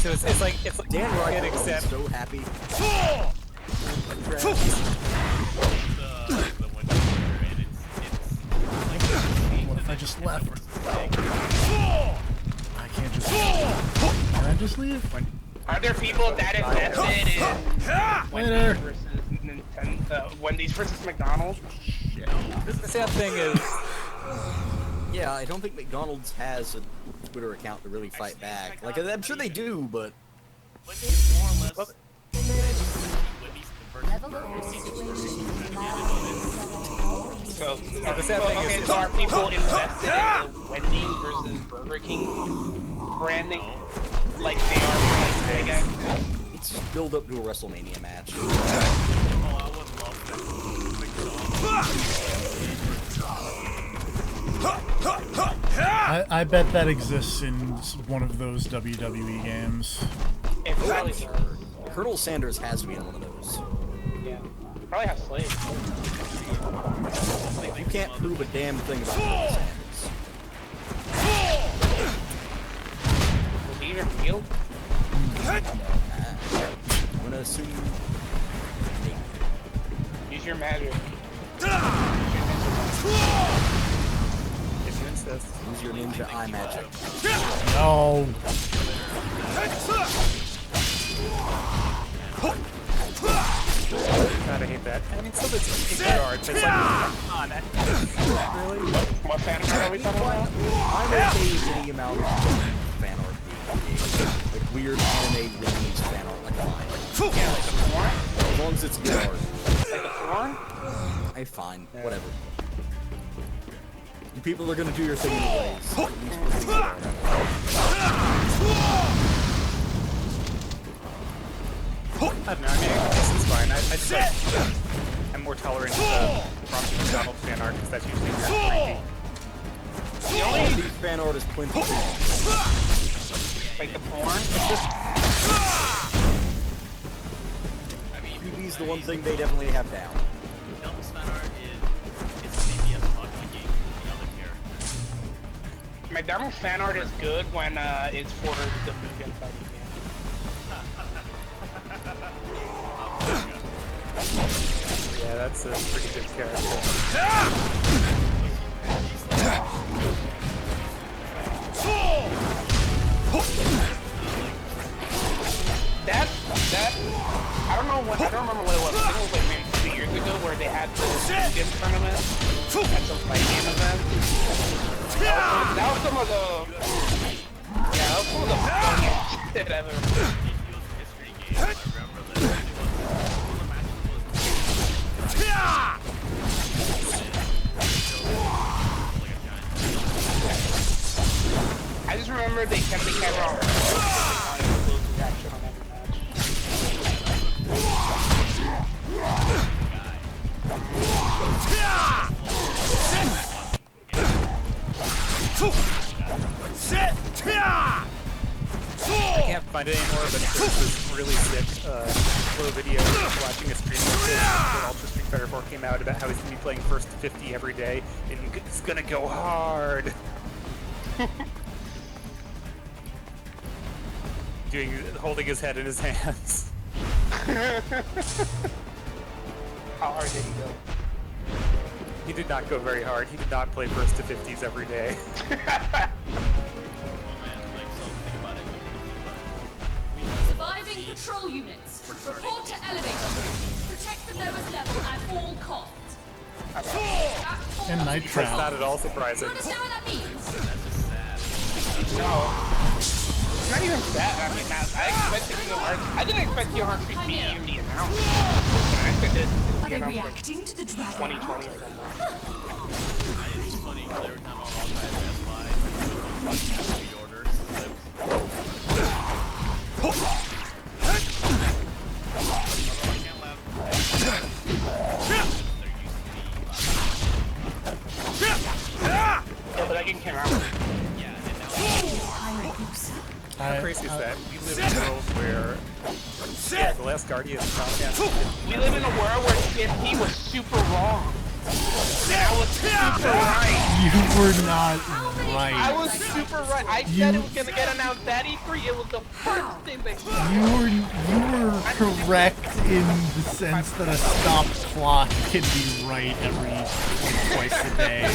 So it's like Dan Ryan Ryan is except so happy. The Wendy's Twitter, and it's What if I just left? I can't just. Can I just leave? Are there people that invested in Later. Wendy's versus Nintendo, Wendy's versus McDonald's? the sad thing is, Yeah, I don't think McDonald's has a Twitter account to really fight back. Like, I'm sure they do, but Wendy's more or less. So, the sad thing is, so are people invested in the Wendy's versus Burger King branding like they are for like big guys? it's build up to a WrestleMania match. Oh, I would love that. I bet that exists in one of those WWE games. It probably does. Colonel Sanders has to be in one of those. Yeah. Probably have slaves. You can't prove a damn thing about Colonel Sanders. Was he even real? I'm gonna assume. Use your magic. if you insist, Use your ninja eye magic. No. kinda hate that. I mean, some of it's hard, but it's like, come on, really? What fan art are we talking about? I'm okay with any amount of fan art being like weird anime Japanese fan art, like fine. Yeah, like the porn? As long as it's good art. Like the porn? I'm fine. Whatever. You people are gonna do your thing anyways. At least we're doing good art. I don't know, I mean, this is fine. I just like, I'm more tolerant of Rocky McDonald fan art, because that's usually pretty The only, These fan art is plenty. like the porn? PB's the one thing they definitely have down. Elvis fan art is CBS talking game with the other characters. McDonald's fan art is good when it's for the Mugen fighting game. Yeah, that's a pretty good character. That I don't know what, I don't remember what it was. I think it was like maybe 2 years ago where they had the Mugen tournament at some fight game event. That was some of the funniest shit I've ever seen. History game, I remember that. I just remember they kept the camera on. Reaction on every match. I can't find it anymore, but there's this really sick slow video watching a stream when Ultra Street Fighter 4 came out about how he's going to be playing first 50 every day, and it's going to go hard. Holding his head in his hands. How hard did he go? He did not go very hard. He did not play first to 50s every day. Oh man, like, so think about it. Surviving patrol units. Report to elevator. Protect the lowest level at all costs. And night That's trap. not at all You surprising. understand what that means? That's just sad. No. It's not even that. I mean, I didn't expect Kingdom Hearts 3 to be even the announcement. I expected it to Are be they announced reacting to the dragon? 2020 or something. It's funny because every time I'm walking by Best Buy, pre-order slips. I can't laugh. Yeah, but that game came out. Yeah, and now How crazy is that? We live in a world where the Last Guardian is Final Fantasy. We live in a world where TFT was super wrong. And I was super right. You were not right. I was super right. I said it was gonna get announced at E3. It was the first thing that You were correct in the sense that a stopped clock can be right twice a day.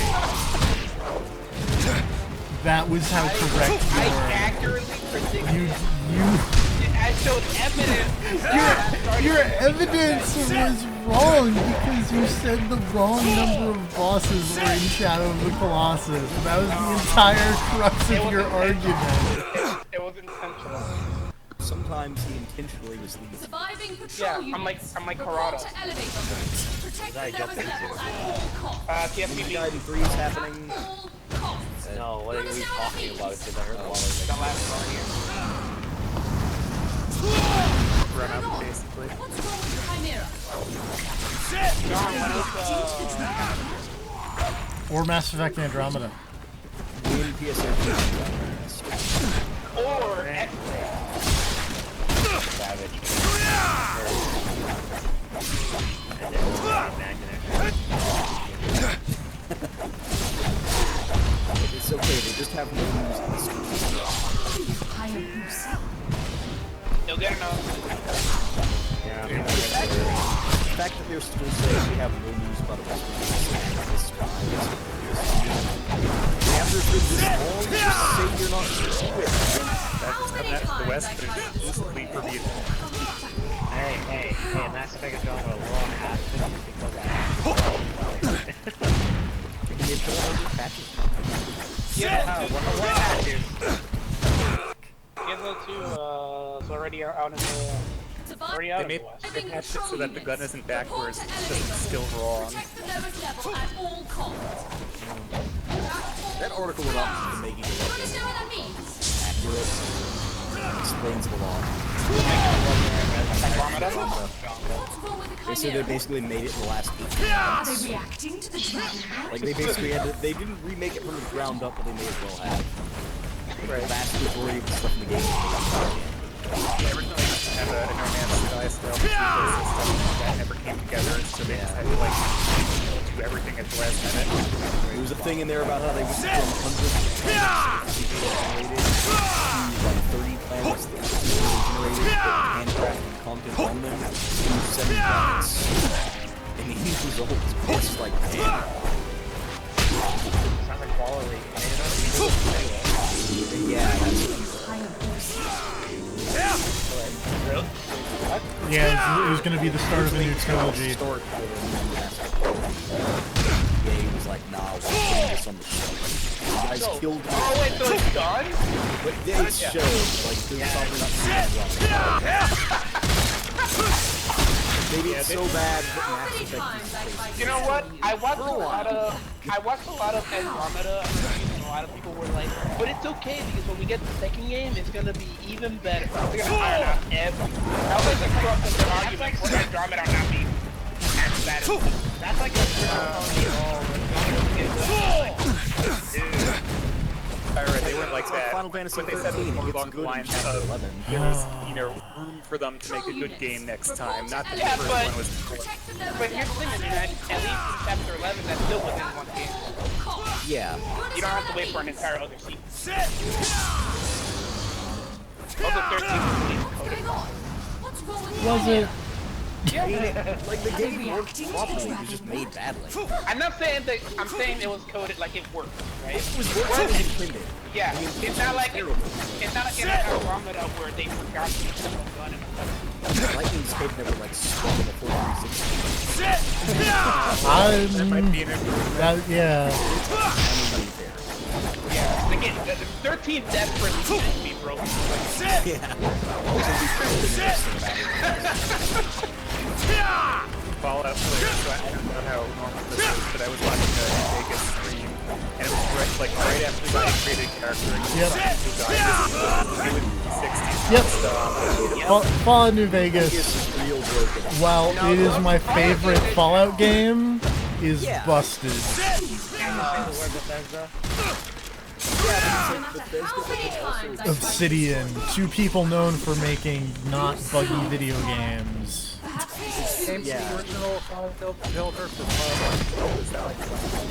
That was how correct I you were. accurately predicted. I showed evidence. Your evidence was wrong because you said the wrong number of bosses were in Shadow of the Colossus. That was the entire crux of your argument. It was intentional. Sometimes he intentionally misleads. Surviving patrol Yeah, units. I'm like Report Corrado. to elevator. Protect the lowest level at all costs. TFT Gaiden 3 is happening. At all costs. No, what are we talking about? Because I heard a lot of The last Guardian. Run up, basically. What's wrong with the Chimera? Or Mass Effect Andromeda. Win PSA. Or savage. It's okay, they just have no news in this you'll get enough. Yeah, the fact that they're still saying we have no news about it this time is after it's been this long, just say you're not sure to it. That's coming out of the West, but it's exclusively for me. Hey, Mass Effect is going with a long ass Yeah, what patches? Halo 2 is already out in the already out They in made the West. they patched it so that the gun isn't backwards, it's just still wrong. Protect the lowest level at all costs. That article about making it You understand what that means? accurate explains the law. Andromeda? What's wrong with the They said they Chimera? basically made it in the last 8 Are months. they reacting to the dragon? Like they basically had to, they didn't remake it from the ground up, but they may as well have. Like, the vast majority of the stuff in the game is They originally had an romance style style system that never came together, so they just had to like do everything at the last minute. There was a thing in there about how they went from 100 planets generated to like 30 planets that were generated with handcrafted content on them to 7 planets. And the end result is just like, damn. Sounds like quality. Yeah, that's Yeah, it was going to be the start of a new trilogy. historic. Yeah, he was like, nah, we're putting this on the show. You guys killed me. Oh wait, so it's done? But they showed, like, there's probably not maybe it's so bad that Mass Effect is You know what? I watched a lot of Andromeda, and a lot of people were like, but it's okay because when we get the second game, it's gonna be even better. They're gonna iron out everything. That was a crux argument for Andromeda not being as bad as That's like Alright, they weren't like that. Final Fantasy But they said it 13, was more it's along the good in lines chapter of 11. there was, room for them to make a good game next time. Not that the Yeah, first but- one was. Protect the lowest But here's the level thing, at least in chapter 11, that's still within one game. Yeah. You don't have to wait for an entire other season. Also, 13 was released coded. What's wrong with the Was it? Chimera? I mean, like the game worked properly, it was just made badly. I'm not saying that. I'm saying it was coded like it worked, right? It was working as intended. Yeah, I mean, it's not like terrible. it's not like an Andromeda where they forgot to put the gun in the Lightning's code never like stuck in the 460. That might be an improvement. Yeah. Yeah, again, the 13 desperately needed to be broken. Fallout players, so I don't know how normal this is, but I was watching a Vegas stream, and it was right after the created character, and Yep. who died with 60s Yep. stuff. Fallout New Vegas, Real broken. while it is my favorite Fallout game, is busted. Obsidian, two people known for making not buggy video games. Yeah. Original Fallout developer for Fallout.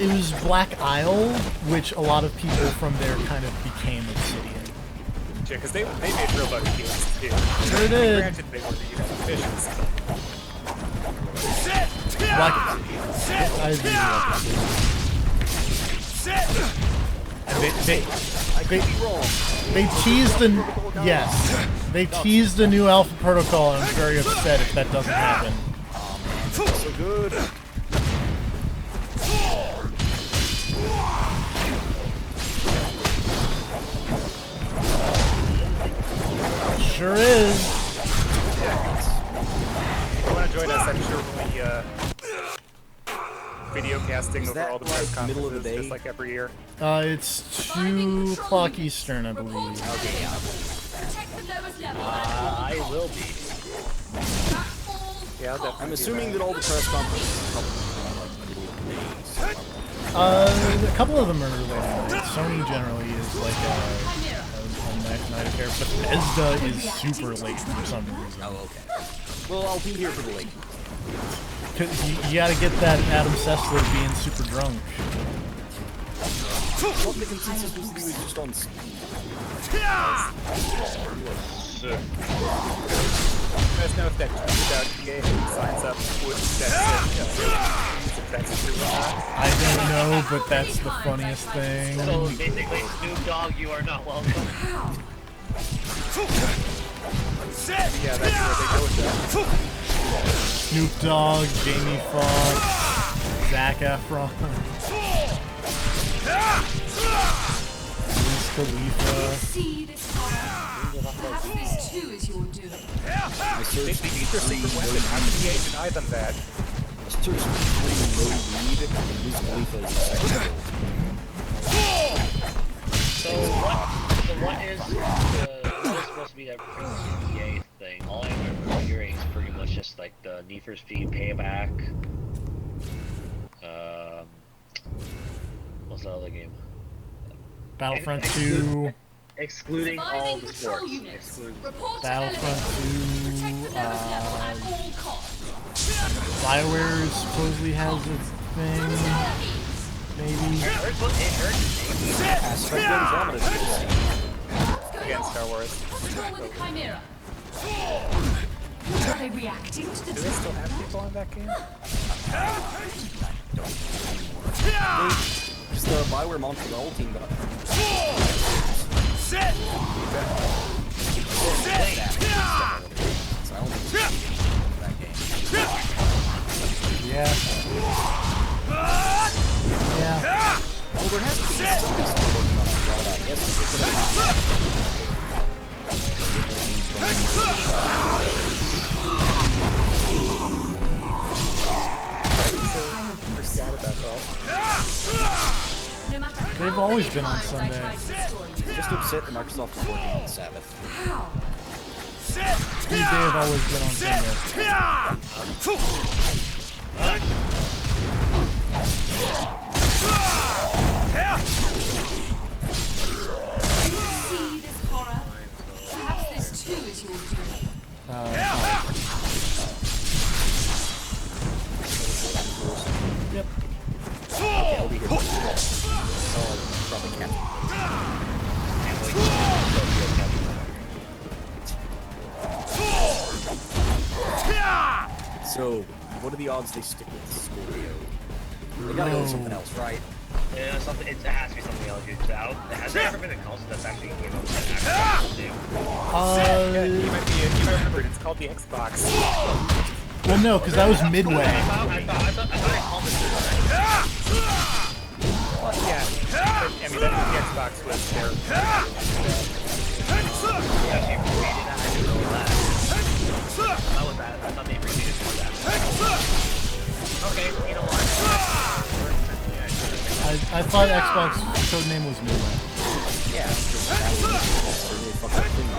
It was Black Isle, which a lot of people from there kind of became Obsidian. Yeah, because they made real buggy games too. Sure did. Granted, they were efficient. Black, I agree with that. They teased they teased a new Alpha Protocol, and I'm very upset if that doesn't happen. So good. Sure is. If you want to join us, I'm sure we'll be video casting over that all the press like middle of the conferences, day? just like every year. It's 2 o'clock Eastern, I believe. I will be. Yeah, I'm assuming that all the press conferences A couple of them are related. Sony generally is like a night affair, but Bethesda is super late for some reason. Oh, okay. Well, I'll be here for the late. Cause you gotta get that Adam Sessler being super drunk. What the consensus was that he was just on speed. You guys know if that tweet about EA signs up with that's true or not? I don't know, but that's the funniest thing. So basically, Snoop Dogg, you are not welcome. Yeah, that's where they go with that. Snoop Dogg, Jamie Foxx, Zac Efron, Wiz Khalifa. See this horror? Perhaps this too is your doom. I They searched need their secret weapon. How can EA deny them that? searched no weed, and Wiz Khalifa is a sex So what is supposed to be that EA thing? All I remember hearing is pretty much just like the Need for Speed Payback. What's the other game? Battlefront 2, Excluding all the sports. Excluding. Battlefront 2, BioWare supposedly has a thing, maybe. Aspect Andromeda. Against Star Wars. What's wrong with the Chimera? Are they reacting to the Do they still have people on that game? It's the BioWare Montreal team that Yeah. Yeah. well, there has to be something working on Andromeda, I guess. No matter how They've always many been on times I Sunday. tried to destroy you. Just upset that Microsoft is working on Sabbath. How? They've always been on Sunday. See this horror? Perhaps this too is your doom. Yep. Okay, I'll be here. Oh, probably can't. So, what are the odds they stick with Scorpio? They gotta go with something else, right? Yeah, something. It has to be something else. Has there ever been a console that's actually you know Yeah, you might remember it. It's called the Xbox. Well, no, because that was Midway. I thought it called it. Yeah, but, I mean, the Xbox was their... How was that? I thought they repeated for that. Okay, you know what? I thought Xbox codename was Midway. Yeah, that was a really fucking thing.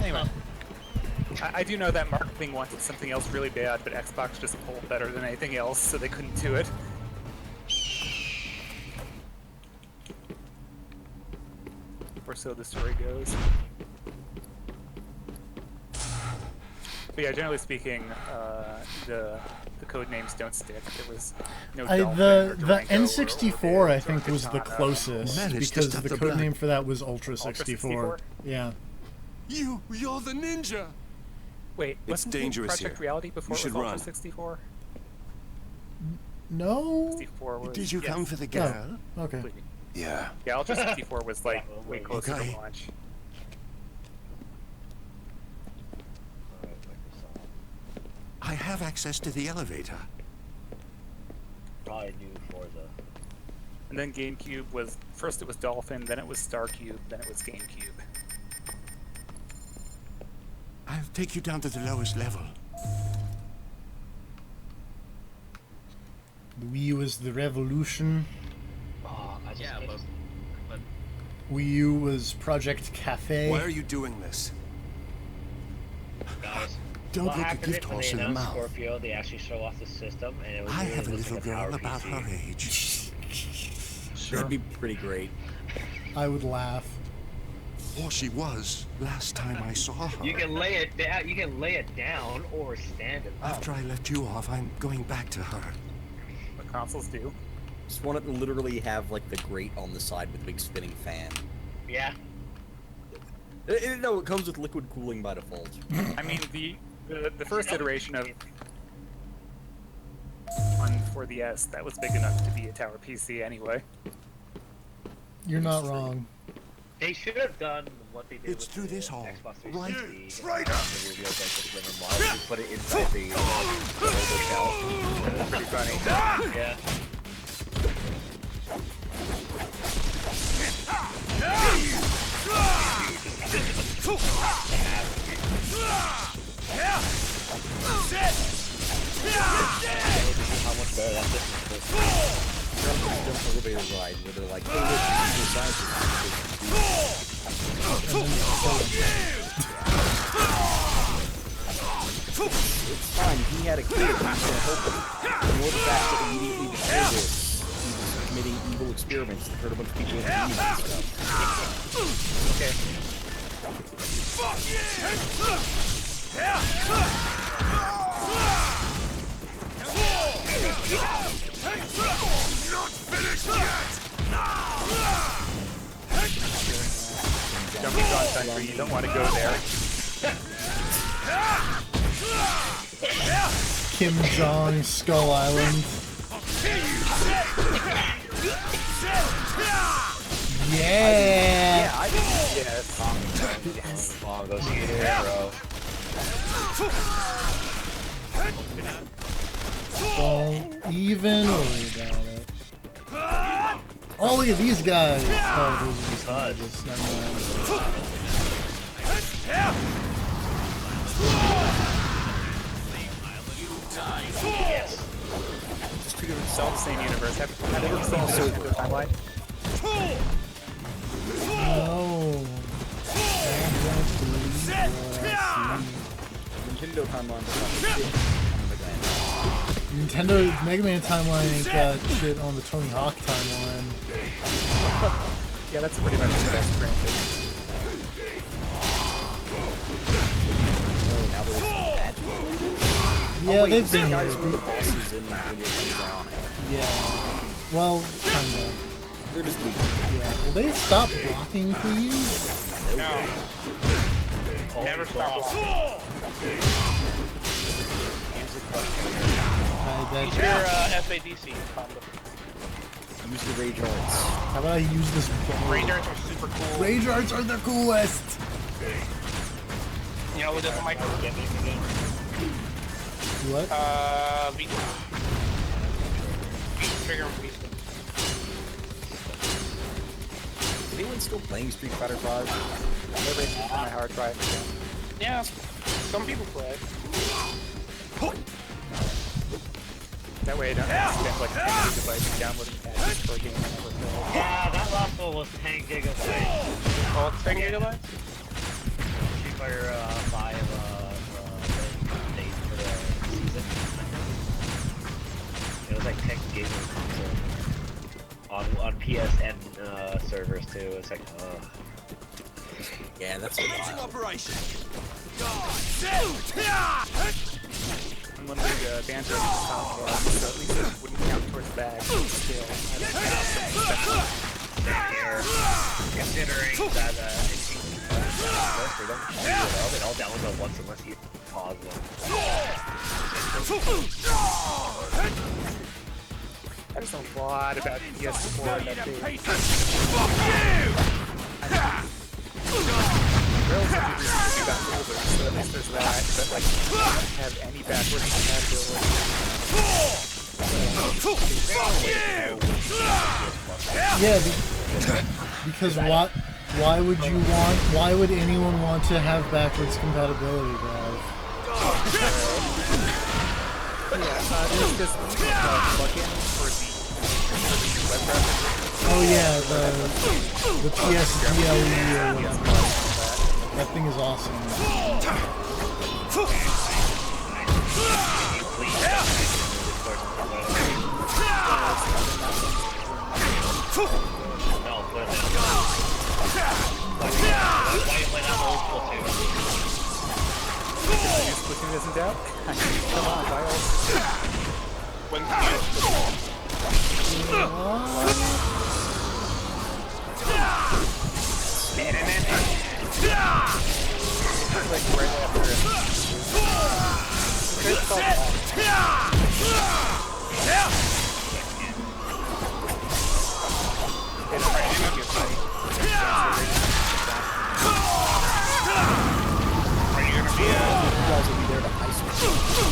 Anyway. I do know that marketing wanted something else really bad, but Xbox just pulled better than anything else, so they couldn't do it. Or so the story goes. But yeah, generally speaking, the code names don't stick. There was no The N64 I think was the closest because the codename for that was Ultra 64. Yeah. You're the ninja. Wait, It's wasn't dangerous Project here. Reality before We it should was Ultra run. 64? No. 64 was, Did you yes. come for the girl? Oh, okay. Yeah. Yeah, Ultra 64 was like way closer Okay. to launch. I have access to the elevator. Probably new Forza. And then GameCube was, first it was Dolphin, then it was StarCube, then it was GameCube. I'll take you down to the lowest level. The Wii U was the Revolution. Oh, I just Yeah, missed. but Wii U was Project Cafe. Why are you doing this? Guys, Don't what look a happened gift when horse they in the announced mouth. Scorpio, they actually show off the system, and it was I really have a looking little like girl Power about PC. her age. That'd be pretty great. I would laugh. Or she was last time I saw her. You can lay it down. You can lay it down or stand it up. After I let you off, I'm going back to her. What consoles do. Just want it to literally have like the grate on the side with a big spinning fan. Yeah. No, it comes with liquid cooling by default. I mean, the first iteration of one for the S, that was big enough to be a tower PC anyway. You're not wrong. They should have done what they did It's with through the this hall, Xbox right? 360. Traitor! The reveal that just went in wild. They put it inside the older shell. That was pretty funny. Yeah. How much better that distance was. Elevator ride where they're like, hey, look, these are it's fine, he had a kid, he's gonna help him. Ignore the fact that immediately before this, he was committing evil experiments that hurt a bunch of people in the union and stuff. Okay. Not finished yet! Donkey Kong Country, you don't want to go there. Kim Jong Skull Island. Yeah. Yes. Bongo skater, bro. Don't even worry about it. Oh, look at these guys. Oh, those are just images. Never mind. Just treat it it's all the same universe. Have you ever seen the timeline? No. Nintendo timeline. Nintendo Mega Man timeline ain't got shit on the Tony Hawk timeline. Yeah, that's pretty much the best granted. Yeah, they've been guys here. were the bosses in Sonic. Yeah. Well, kinda. They're just weak. Yeah. Will they stop blocking, please? No. Never stop walking. Use your FADC combo. Use the rage arts. How about I use this ball? Rage arts are super cool. Rage arts are the coolest! You know what does the micro? What? V trigger and V. Is anyone still playing Street Fighter 5? Never on my hard drive. Yeah, some people play. That way I don't have to spend like 10 gigabytes downloading patches for a game I never played. Yeah, that last one was 10 gigabytes. Oh, it's 10 gigabytes? Street Fighter 5 days for the season. It was like 10 gigabytes on PSN servers too. It's like, Yeah, that's a lot. Operation. Unlimited banter on the top bar, so at least it wouldn't count towards bag. Still, considering that they all download at once unless you pause them. That is a lot about PS4 and updates. Relatively recently got older, so at least there's that, but like, don't have any backwards compatibility. Yeah, because why would anyone want to have backwards compatibility, Valve? There's this plugin for the web browser. Oh yeah, the PSDLE or whatever. That thing is awesome. No, put it down. Why you play that old Splatoon? Splatoon isn't out? Come on, Kyle. Like right after it.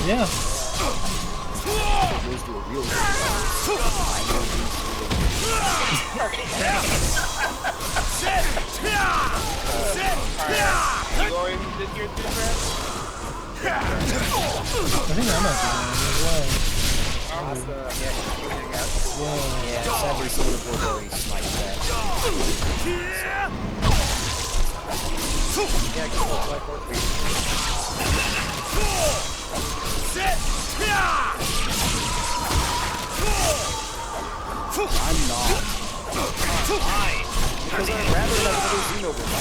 Yeah. Goes to a real You going this year too, Brad? I think I'm not doing it as well. Yeah, sadly some of the Bulgari sniped that. Yeah, get the black horse. I'm not. Why? Because I'd rather have another Xenoblade.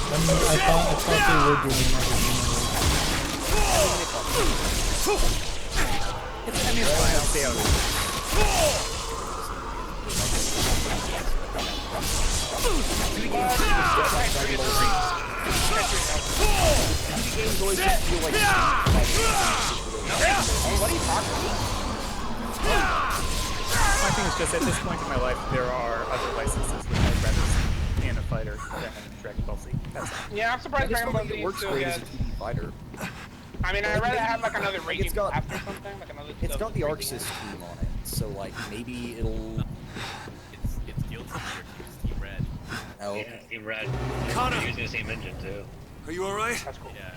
I thought they were doing another It's fine, I'll stay out of it. Games always just feel like What are you talking about? My thing is just at this point in my life, there are other licenses that I'd rather see in a fighter than Dragon Ball Z. That's all. Yeah, I'm surprised Dragon Ball Z works still great as gets. a 2D fighter. I mean, I'd rather have like another Raging got- Blast or something, like another. It's got the Arxis team on it, so like maybe it'll. It's Guild Team Red. Oh, Yeah, okay. Team Red. Connor! They're using the same engine too. Are you alright? That's cool. Yeah.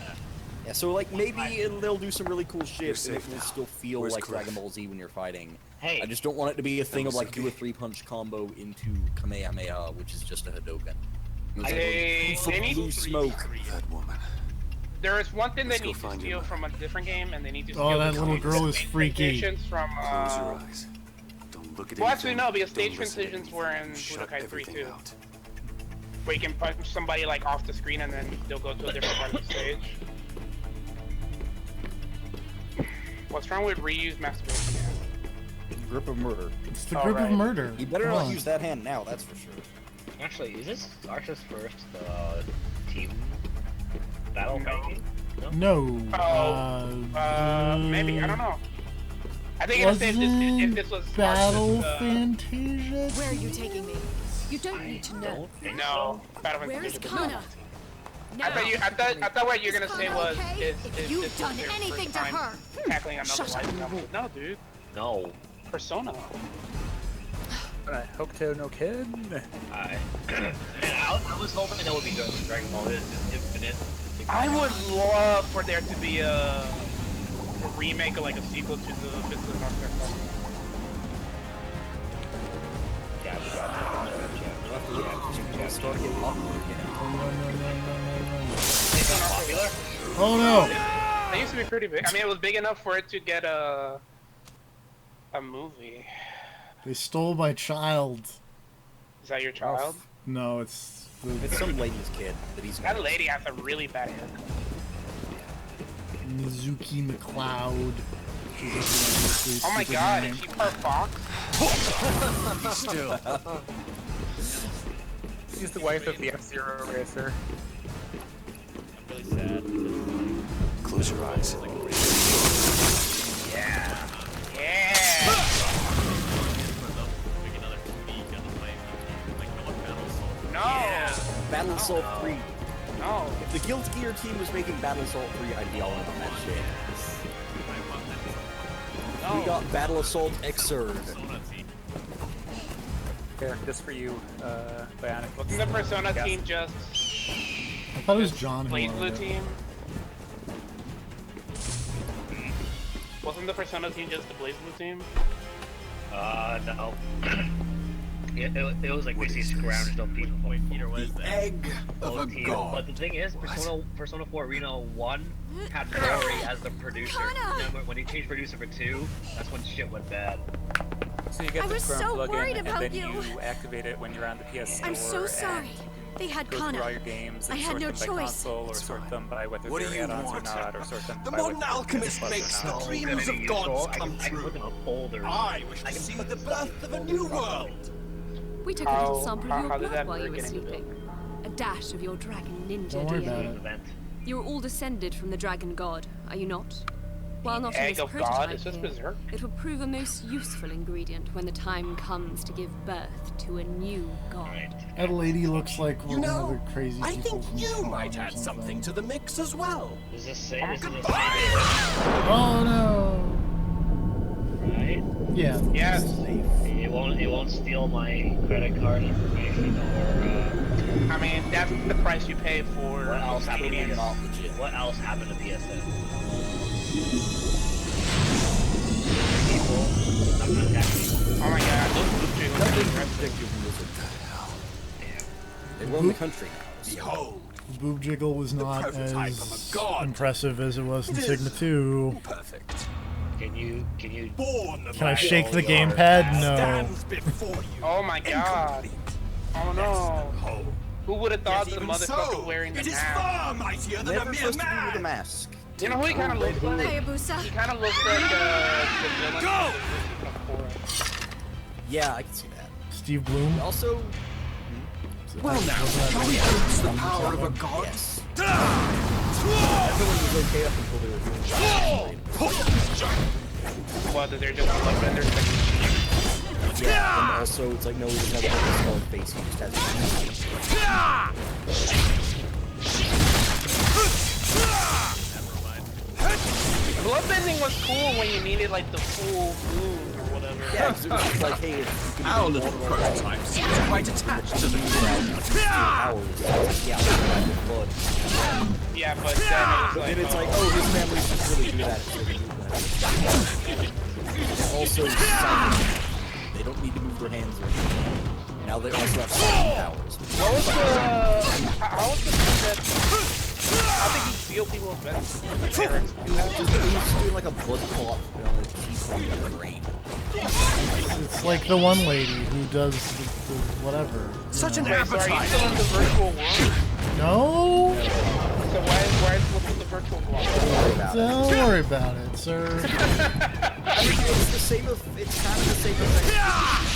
Yeah, so like maybe they'll do some really cool shit, and safe it will now. still feel Where's like Cliff? Dragon Ball Z when you're fighting. Hey. I just don't want it to be a thing of like do a okay. 3-punch combo into Kamehameha, which is just a Hadouken. They need Blue smoke. That woman. There is one thing Let's they go need to find steal him. from a different game, and they need to steal Oh, that the little girl is stage freaky. transitions from. Close your eyes. Don't look at Well, actually, anything. no, because stage Don't listen to transitions were in anything. Shut Budokai 3 everything too. out. Where you can punch somebody like off the screen, and then they'll go to a different part of the stage. What's wrong with reuse masturbation? Grip of murder. It's the grip of Alright. murder. You better Come not on. use that hand now, that's for sure. Actually, is this Arxis first team Battle Fantasy? No. Maybe, I don't know. I think if this was Battle just, Fantasia? Where are you taking me? You don't need to know. No, Battle Where is Fantasia. Kana? I thought what you were gonna say was If you've done anything to her. Tackling another life novel. No, dude. No. Persona. Hokuto no Ken. I was hoping that would be good. Dragon Ball Infinite. I would love for there to be a remake or like a sequel to the Fist of the North Star. Yeah, we got Start getting popular again. popular. Oh no! They used to be pretty big. I mean, it was big enough for it to get a movie. They stole my child. Is that your child? No, it's some lady's kid that he's. That lady has a really bad haircut. Mizuki McLeod. Oh my god, is she part fox? Still. She's the wife of the F-Zero racer. I'm really sad. Close your eyes. Yeah. Make another 2D kind of play. Like Battle Assault. No. Battle Assault 3. No. If the Guild Gear team was making Battle Assault 3, I'd be all in on that shit. No. We got Battle Assault Xrd. Persona team. Here, just for you, Bionic. Wasn't the Persona Yes. team just I thought it was John who Blaze Blue wanted it. team? Wasn't the Persona team just the Blaze Blue team? No. It was like basically scrounged up people. Wait, Peter, what is that? Egg of a Team. god. But the thing is, Persona 4 Arena 1 had Rory as the producer. Kana! Then when he changed producer for 2, that's when shit went bad. So you get I the was Chrome so plugin, worried and about then you. activate it when you're on the PS Store. I'm so sorry. and They had go through all Kana. your games I and had sort no them by choice. console, or sort them by whether What do they're you add-ons or want? not, or sort them The by modern whether they're alchemist plus or makes not. the dreams of gods come I can put true. in a folder. I wish to see the birth of a new world. We took a little How- sample how of your did that blood while you work were anyway? sleeping. A dash of your dragon ninja Don't worry about DNA. it. Event. You are all descended from the dragon god, are you not? While not in Egg this of God? prototype Is this here, berserk? it will prove a most useful ingredient when the time comes to give birth to a new god. That lady looks like You one of know, the crazy I people think from you Spawn might or add something to something. the mix as well. Does this say this is a Oh no! right? Yeah. Yes. It won't steal my credit card information or I mean, that's the price you pay for what else happened to Canadian. PSN? What else happened to PSN? I'm not attacking. Oh my god, those blue jiggles are Nothing impressive. predictive Blizzard. They run the country now. So. Behold, Boob Jiggle was not prototype as of a god. impressive as it was in It is. Sigma 2. perfect. Can you Born of Can I a shake the god gamepad? No. stands before you. Oh my god. Incomplete. Oh no. Whole. Who would have thought Yet the even motherfucker so, wearing the it is mask? far mightier than Never a mere supposed to be with a man. mask. You know who he kind of looks like? Hayabusa, He kind of looks like the villain. Go! Yeah, I can see that. Steve Bloom? Also, Well now, shall we glimpse the power of a god? yes. Everyone was okay up until they were doing that. What, they're just like vendors? Yeah, and also it's like no, he doesn't have a skull face. He just has. Bloodbending was cool when you needed like the full wound or whatever. Yeah, 'cause it was just like, hey, if you can Our do little water on prototype seems quite attached to the powers, yeah, I'll put that with blood. Yeah, but then it was like, Then it's like, oh, his family's just really good at it. So they do that. Also, psychic. They don't need to move their hands or anything. Now they also have psychic powers. what was the, how was the thing that, how did he steal people's medicine? Like, parents do that? He's doing like a blood clot on a cheese on the brain. It's like the one lady who does the whatever. Such an Wait, so are you appetite. still in the virtual world? No? So what's with the virtual glove? Don't worry about it, sir. I mean, it's the same of, it's kind of the same effect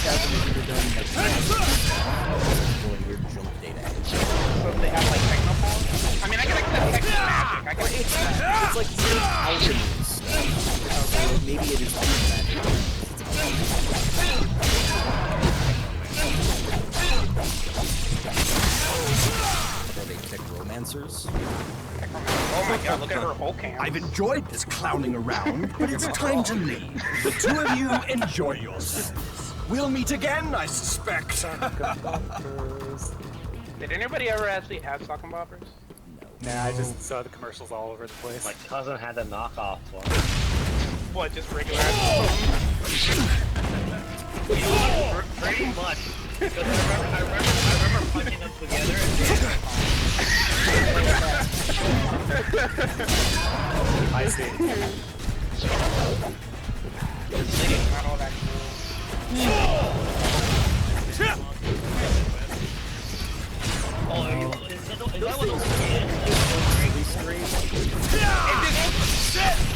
as if you're doing like weird jump data. So if they have like technoballs? I mean, I can accept techno magic. I can It's like weird alchemy stuff. So maybe it is techno magic. Are they techromancers? Oh my god, look at her whole cam. I've enjoyed this clowning around, but it's time to leave. The two of you enjoy yourselves. We'll meet again, I suspect. Did anybody ever actually have sock and boppers? Nah, I just saw the commercials all over the place. My cousin had the knockoff one. What, just regular? Pretty much. Because I remember punching them together and I see. Not all that cool. oh, is that one of those kids?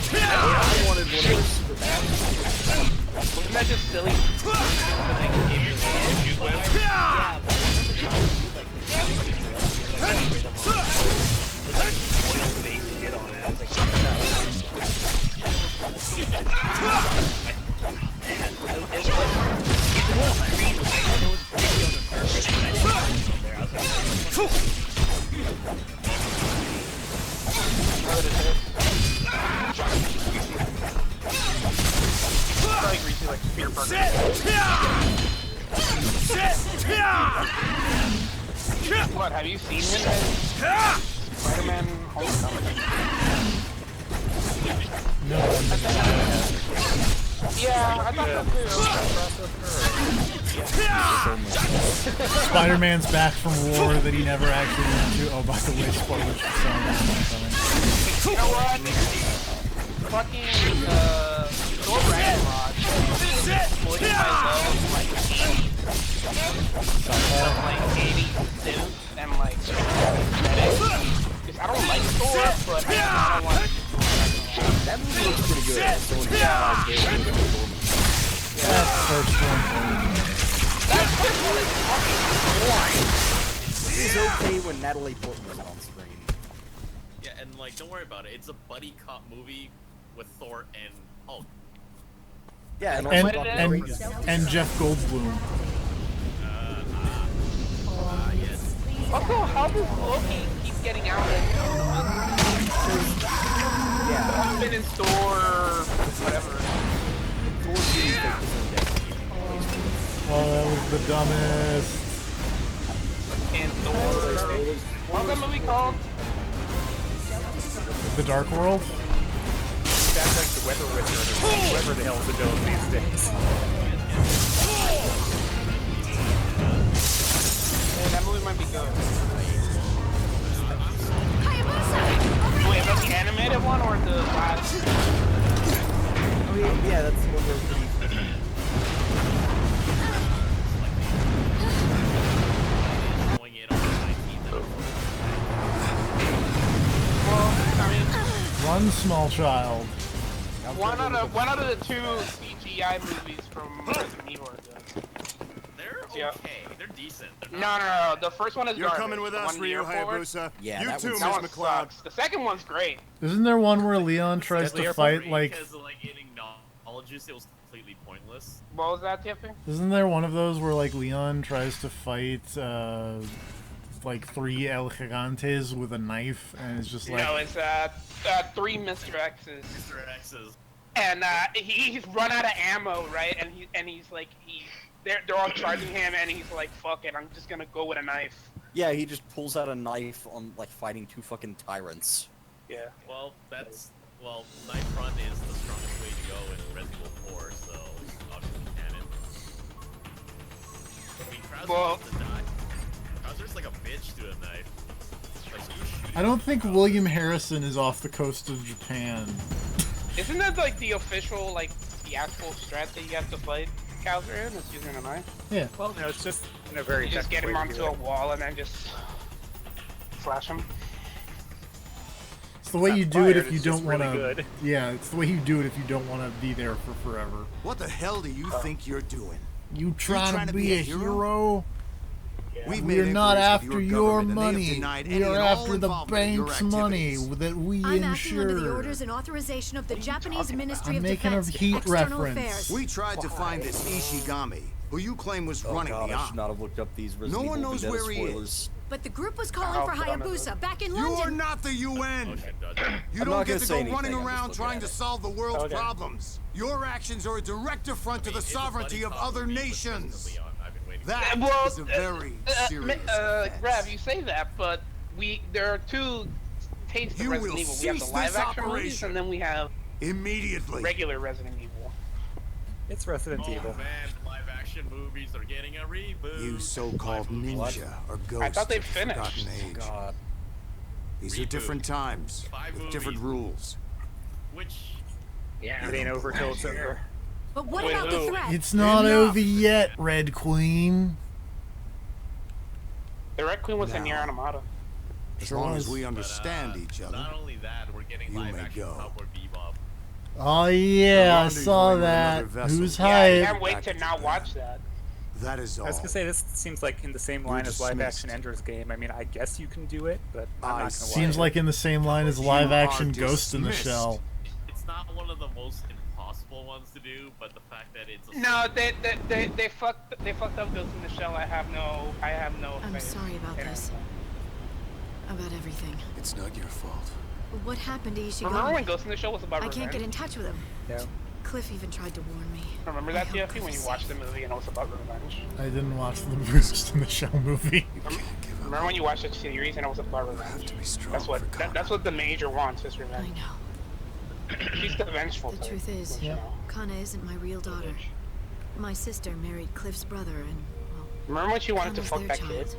I wanted one of those super bad. Wasn't that just silly? Like spear burger. What, have you seen him in Spider-Man Homecoming? No. Yeah, I thought so too. Spider-Man's back from war that he never actually went to. Oh, by the way, spoilers for Homecoming. You know what? Fucking, Thor Ragnarok. Exploiting my love of, like, 80s suits and, like, because I don't like Thor, but I don't want to. That movie looks pretty good. So That first one. That first one is fucking boring. it's okay when Natalie Portman's on screen. Yeah, and like, don't worry about it. It's a buddy cop movie with Thor and Hulk. Yeah, and And Jeff Goldblum. Yes. Also, how does Loki keep getting out of it? yeah, I've been in store, whatever. Oh, that was the dumbest. And Thor. What's that movie called? The Dark World? That's like the Weather Wizard or whatever the hell it's doing these days. Yeah, that movie might be good. Wait, that's the animated one or the last? I mean, yeah, that's the one where Going in on the 19th. Well, I mean, One small child. one out of the two CGI movies from Resident Evil are good. They're Yeah. okay. They're decent. They're No, not no, no. The first one is You're garbage. coming with The us, one in the Ryu airport. Hayabusa. Yeah, You that too, one's- Miss That one McLeod. sucks. The second one's great. Isn't there one where Leon tries Deadly to Airport fight like... because like it acknowledges it was completely pointless. What was that, Tiffany? Isn't there one of those where like Leon tries to fight like 3 El Gigantes with a knife and it's just like... No, it's 3 Mr. X's. Mr. X's. And he's run out of ammo, right? And he's like they're all charging him, and he's like, "Fuck it, I'm just gonna go with a knife." yeah, he just pulls out a knife on like fighting 2 fucking tyrants. Yeah. Well, knife run is the strongest way to go in Resident Evil 4, so obviously canon. I mean, Krauser Well- wants to die. Krauser's like a bitch to a knife. Like, you shoot I don't think William Harrison is off the coast of Japan. Isn't that like the official, like the actual strat that you have to fight Krauser in? Is using a knife. Yeah. Well, no, it's just in a very You just get technical him way to onto do a it. wall and then just slash him. It's the way you do it fired, if you it's just don't want really to. good. Yeah, it's the way you do it if you don't want to be there for forever. What the hell do you think you're doing? You trying to be a hero? We've We're made not inquiries after with your government, and they have money. denied We any are and all after the involvement in your bank's money activities. that we I'm acting under the insure. orders and authorization of the Japanese Ministry I'm of making a Defense, heat External reference. Affairs. We tried to find this Ishigami, who you claim was Oh running god, the I op. should not have looked up these No Resident one Evil knows Vendetta where he spoilers. is. But the group was calling for Hayabusa back in You're London. not the UN. You I'm don't not get gonna to say go anything, running I'm just around looking trying at to it. solve the world's problems. Your actions are a direct affront to the sovereignty of other nations. That Well, is a very serious offense. Grav, you say that, but there are two tastes of You Resident will Evil. We have the cease live this action movies, operation. and then we have Immediately. regular Resident Evil. It's Resident Oh Evil. man, live action movies are getting a reboot. You so-called ninja are ghosts I thought they'd of the finished. forgotten age. God. These are different times, 5 with different movies. rules. Which Yeah. It ain't over till it's over. But what Wait, about the who? threat? It's not Enough. over yet, Red Queen. The Red Queen was in Now. Nier Automata. As Sure long was. as we understand But, each other. Not only that, we're getting You live may action go. Cowboy Bebop. Oh yeah, I rendezvousing saw with that. another vessel. Who's Yeah, I hype? can't wait Back to to not Japan. watch that. That is all. I was gonna say, this seems like in the same line as live dismissed. action Ender's Game. I mean, I guess you can do it, but I'm I not gonna watch Seems it. like in the same line as live You action are Ghost in the dismissed. Shell. It's not one of the most impossible ones to do, but the fact that it's a No, they fucked up Ghost in the Shell. I have no. I'm faith sorry about in it. this. About everything. It's not your fault. What happened to Remember when Ishigami? Ghost in the Shell was about I revenge? can't get in touch with him. Yeah. Cliff even tried to warn me. Remember I that, hope TFP, Cliff when is you watched safe. the movie and it was about revenge? I didn't watch the Ghost in the Shell movie. You can't give up. Remember when you watched the series and it was about You have revenge? to be strong That's what for that's what the major wants is I revenge. know. She's the vengeful The type, truth is, you know. Kana isn't my real daughter. My sister married Cliff's brother, and well, Remember when she wanted to Kana's fuck their that child. kid?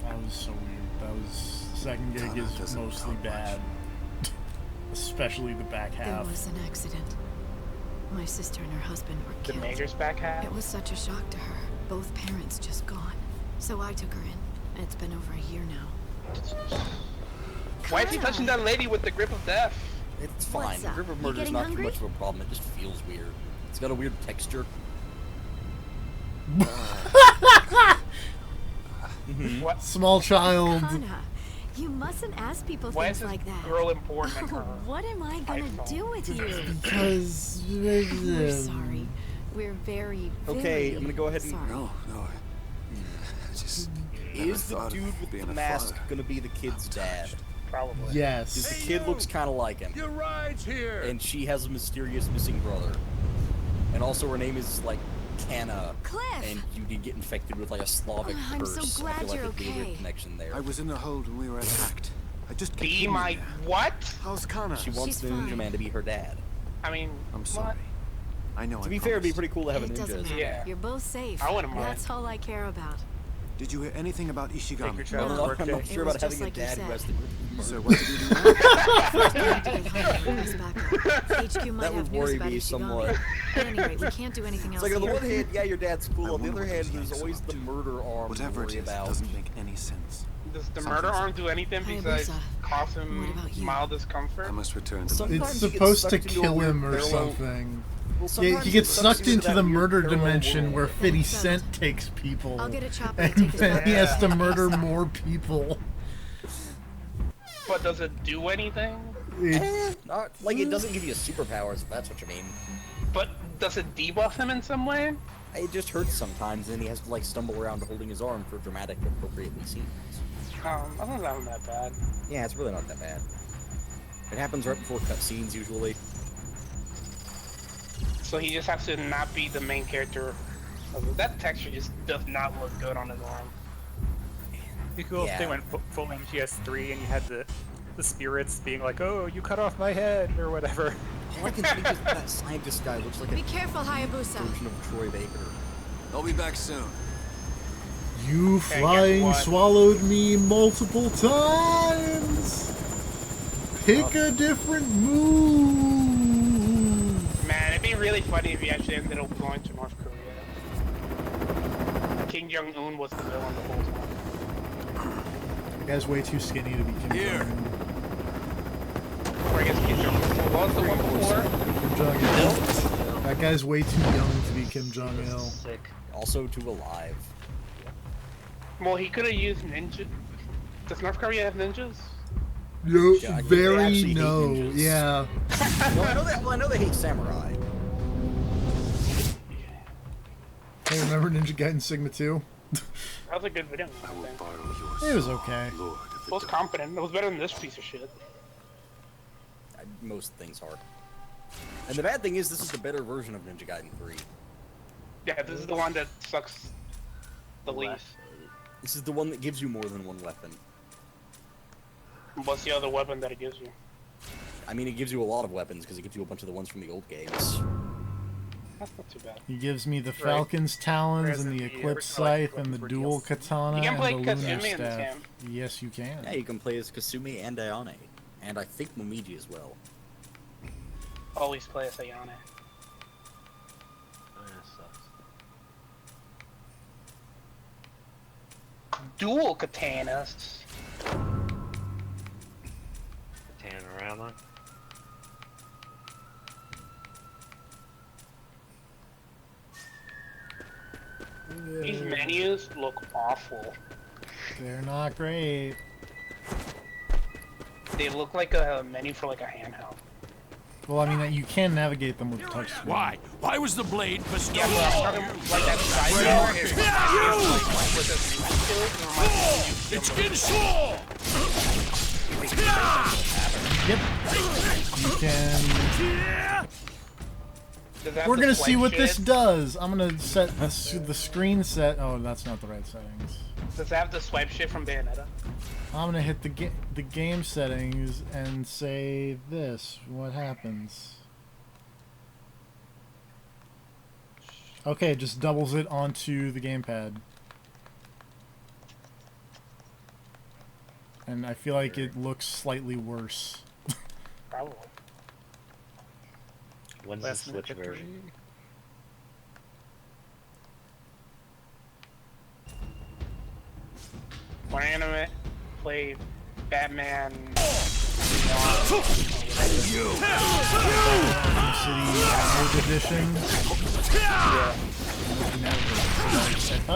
That was so weird. That was second gig Kana is doesn't mostly talk bad, especially the back There half. was an accident. My sister and her husband were The killed. major's back half? It was such a shock to her. Both parents just gone. So I took her in. It's been over a year now. Why is he touching that lady with the grip of death? It's fine. What's The up? grip of You murder is getting not hungry? too much of a problem. It just feels weird. It's got a weird texture. What? Small child. Kana, you mustn't ask people Why is things this like that. girl important in her? What am I gonna iPhone? do with you? Because We're sorry. We're very, very Okay, I'm gonna go ahead and- sorry. No, I just never Is the thought of dude with being the a mask father. gonna be the kid's dad? Probably. Because Yes. the kid looks kind of like him. Your ride's here. And she has a mysterious missing brother. And also her name is like Kana. Cliff! And you did get infected with like a Slavic Oh, I'm so curse. I glad feel like you're it'd be a weird okay. connection there. I was in the hold when we were attacked. I just kept Be hidden my there. what? How's Kana? She wants She's the ninja fine. man to be her dad. I mean, I'm what? sorry. I know. To I be fair, it'd be promised. pretty cool to have a It doesn't ninja. matter. Yeah. You're both safe. I wouldn't mind. That's all I care about. Did you hear anything about Take your Ishigami? child to No. work I'm day. not sure was about just having a like you dad said. who has to So what did you do? HQ might That would have news worry about me Ishigami. somewhat. At any rate, we can't do anything It's else like on the here. one hand, yeah, your dad's cool. I On the wonder other what hand, these there's guys are always up the to. murder arm Whatever to it worry is, it about. doesn't make any sense. Does the Something's murder up. arm do anything besides Hayabusa, cause what him about you? mild discomfort? I must return to Sometimes my... It's you get supposed to sucked into a kill weird him or parallel- something. Well, Yeah, sometimes he it gets sucks sucked you into that the weird murder parallel dimension world. where 50 Settled. Cent takes people. I'll get a chopper to And take us then back. he has to murder more people. But does it do anything? Not, like, it doesn't give you superpowers, if that's what you mean. But does it debuff him in some way? It just hurts sometimes, and he has to, like, stumble around holding his arm for dramatic, appropriately scenes. I don't know that bad. Yeah, it's really not that bad. It happens right before cutscenes, usually. So he just has to not be the main character. That texture just does not look good on his arm. It'd be cool if they Yeah. went full MGS3 and you had the spirits being like, oh, you cut off my head, or whatever. All I can think is that scientist guy looks like a Be careful, Hayabusa. version of Troy Baker. I'll be back soon. You Okay, flying guess what? swallowed me multiple times. Pick a different move. Man, it'd be really funny if he actually ended up going to North Korea. Kim Jong-un was the villain the whole time. That guy's way too skinny to be Kim Here. Jong-un. before I guess Kim Jong. What was the one before? Kim Jong-il. That guy's way too young to be Kim Jong-il. Sick. Also too alive. Well, he could have used ninja. Does North Korea have ninjas? Yo, Yeah, they very actually hate no. ninjas. Yeah. I know they hate samurai. Hey, remember Ninja Gaiden Sigma 2? That was a good video. I will borrow your It was okay. Lord of It the was competent. It was better than this piece of shit. Most things are. And the bad thing is, this is the better version of Ninja Gaiden 3. Yeah, this is the one that sucks the least. This is the one that gives you more than one weapon. What's the other weapon that it gives you? I mean, it gives you a lot of weapons, because it gives you a bunch of the ones from the old games. That's not too bad. He gives me the Falcon's Talons Whereas and in the the Eclipse original, like, Scythe and the weapons were Dual DLC. Katana You can play and the Lunar Kasumi in this Staff. game. Yes, you can. Yeah, you can play as Kasumi and Ayane. And I think Momiji as well. Always play as Ayane. Oh, that sucks. Dual katanas. Panorama. These menus look awful. They're not great. They look like a menu for like a handheld. Well, I mean, you can navigate them with touch screen. Why? Why was the blade bestowed Yeah, but I'm talking like that side door. It reminds me of like with this new skills. It reminds me of It's getting slow! Yep. You can... Does that have We're the gonna see swipe what this shit? does. I'm gonna set the screen set. Oh, that's not the right settings. Does that have the swipe shit from Bayonetta? I'm gonna hit the game settings and say this. What happens? Okay, it just doubles it onto the gamepad. And I feel like it looks slightly worse. Probably. When's the Last Switch minute victory. version? When I'm gonna play Batman. Arkham City Old Edition. I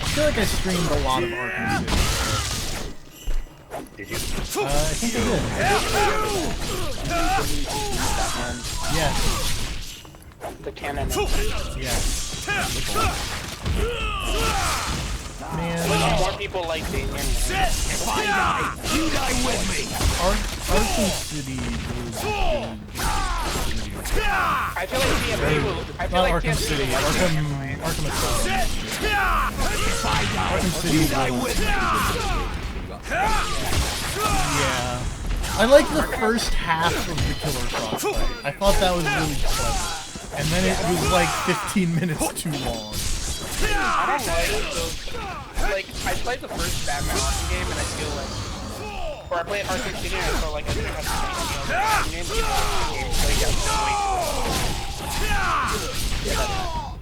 feel like I streamed a lot of Arkham City. Did you? I think I did. Yes. The canon. Yes. Man. More people like Damien. If I die, you die with me! Arkham City was I feel like DMV will. I feel not like Arkham DMV City. will like Arkham Asylum. If I die, Arkham City you was die with me! Yeah. I like the first half of the Killer Croc fight. I thought that was really clever. And then it was like 15 minutes too long. I don't like those. Like, I played the first Batman Arkham game and I feel like. Or I played Arkham City and I felt like I didn't have the same game.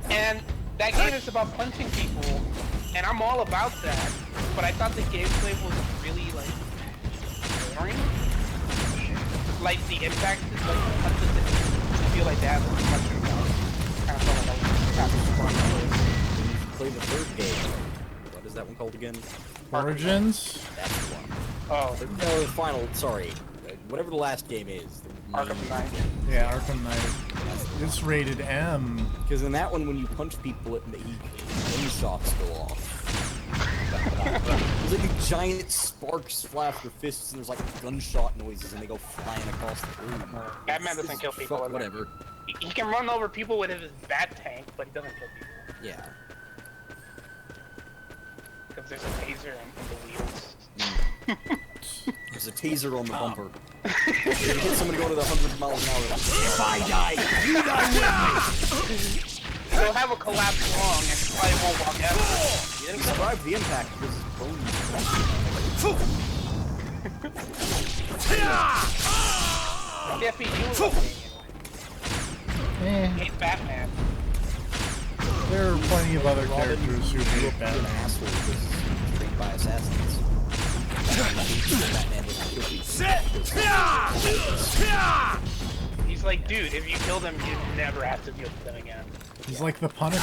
And that game is about punching people, and I'm all about that. But I thought the gameplay was really like boring. Like the impact is like punches that I feel like that was much more. Kind of felt like I was having fun. Play the third game. What is that one called again? Origins? That's the one. Oh, No, the final, sorry. Whatever the last game is. Arkham Knight. Yeah, Arkham Knight. It's rated M. Because in that one, when you punch people, shots go off. There's like giant sparks flash their fists, and there's like gunshot noises, and they go flying across the room. Batman doesn't kill people. Fuck, whatever. He can run over people with his bat tank, but he doesn't kill people. Yeah. Because there's a taser in the wheels. There's a taser on the bumper. You hit somebody going to the 100 miles an hour. If I die, you die with me! He'll have a collapsed lung and he probably won't walk out. He didn't survive the impact because his bones. Jeffy, you was okay Eh, anyway. He's Batman. there are plenty of other characters who grew hate up to be an Batman. asshole because he's trained by assassins. Batman would kill people. He's like, dude, if you kill them, you never have to deal with them again. He's like the Punisher.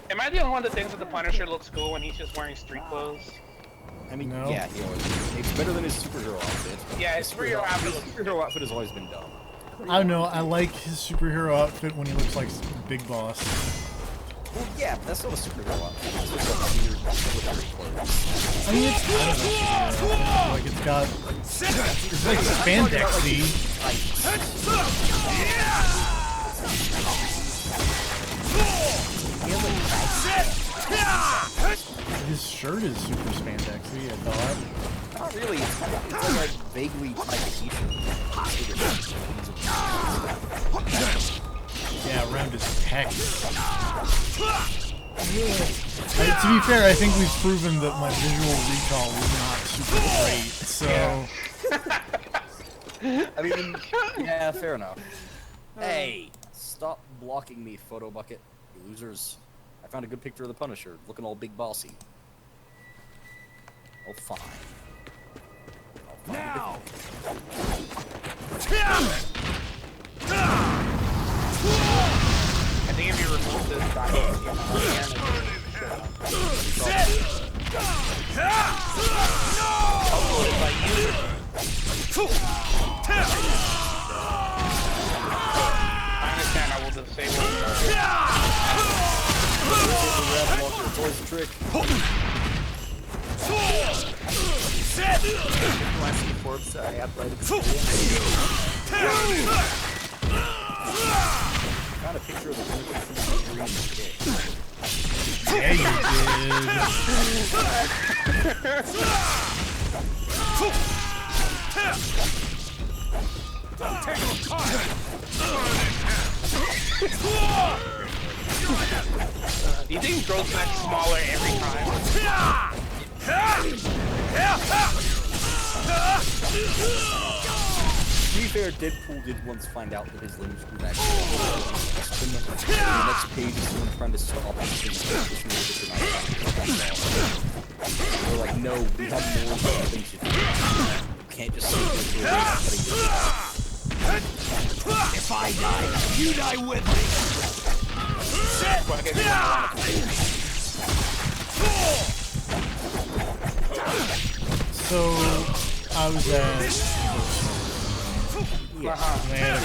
Am I the only one that thinks that the Punisher looks cool when he's just wearing street clothes? I mean, No. yeah, he always it's better than his superhero outfit. Yeah, his superhero outfit looks Superhero outfit has always been dumb. I don't know. I like his superhero outfit when he looks like Big Boss. Well, yeah, but that's not a superhero outfit. It's just like weird military clothes. I mean, it's kind of a superhero outfit. Like it's got, it's like spandexy. His shirt is super spandexy, I thought. Not really. It's kind of like a vaguely tight t-shirt. Yeah, around his pecs. To be fair, I think we've proven that my visual recall was not super great, so... I mean, yeah, fair enough. Hey, stop blocking me, photo bucket, you losers. I found a good picture of the Punisher, looking all big bossy. Oh, fine. Now! I think if you remove this body, uploaded by you. I understand, I will disable it. Towards the trick. Last Forbes, I athletic Got a picture of the Punisher from the kick. Yeah, you Do you think he grows back smaller every time? To be fair, Deadpool did once find out that his limbs grew back. The next page is someone trying to stop him from They're like, no, we have more things to do. You can't just sit here If I die, you die with me! So, I was at... They had a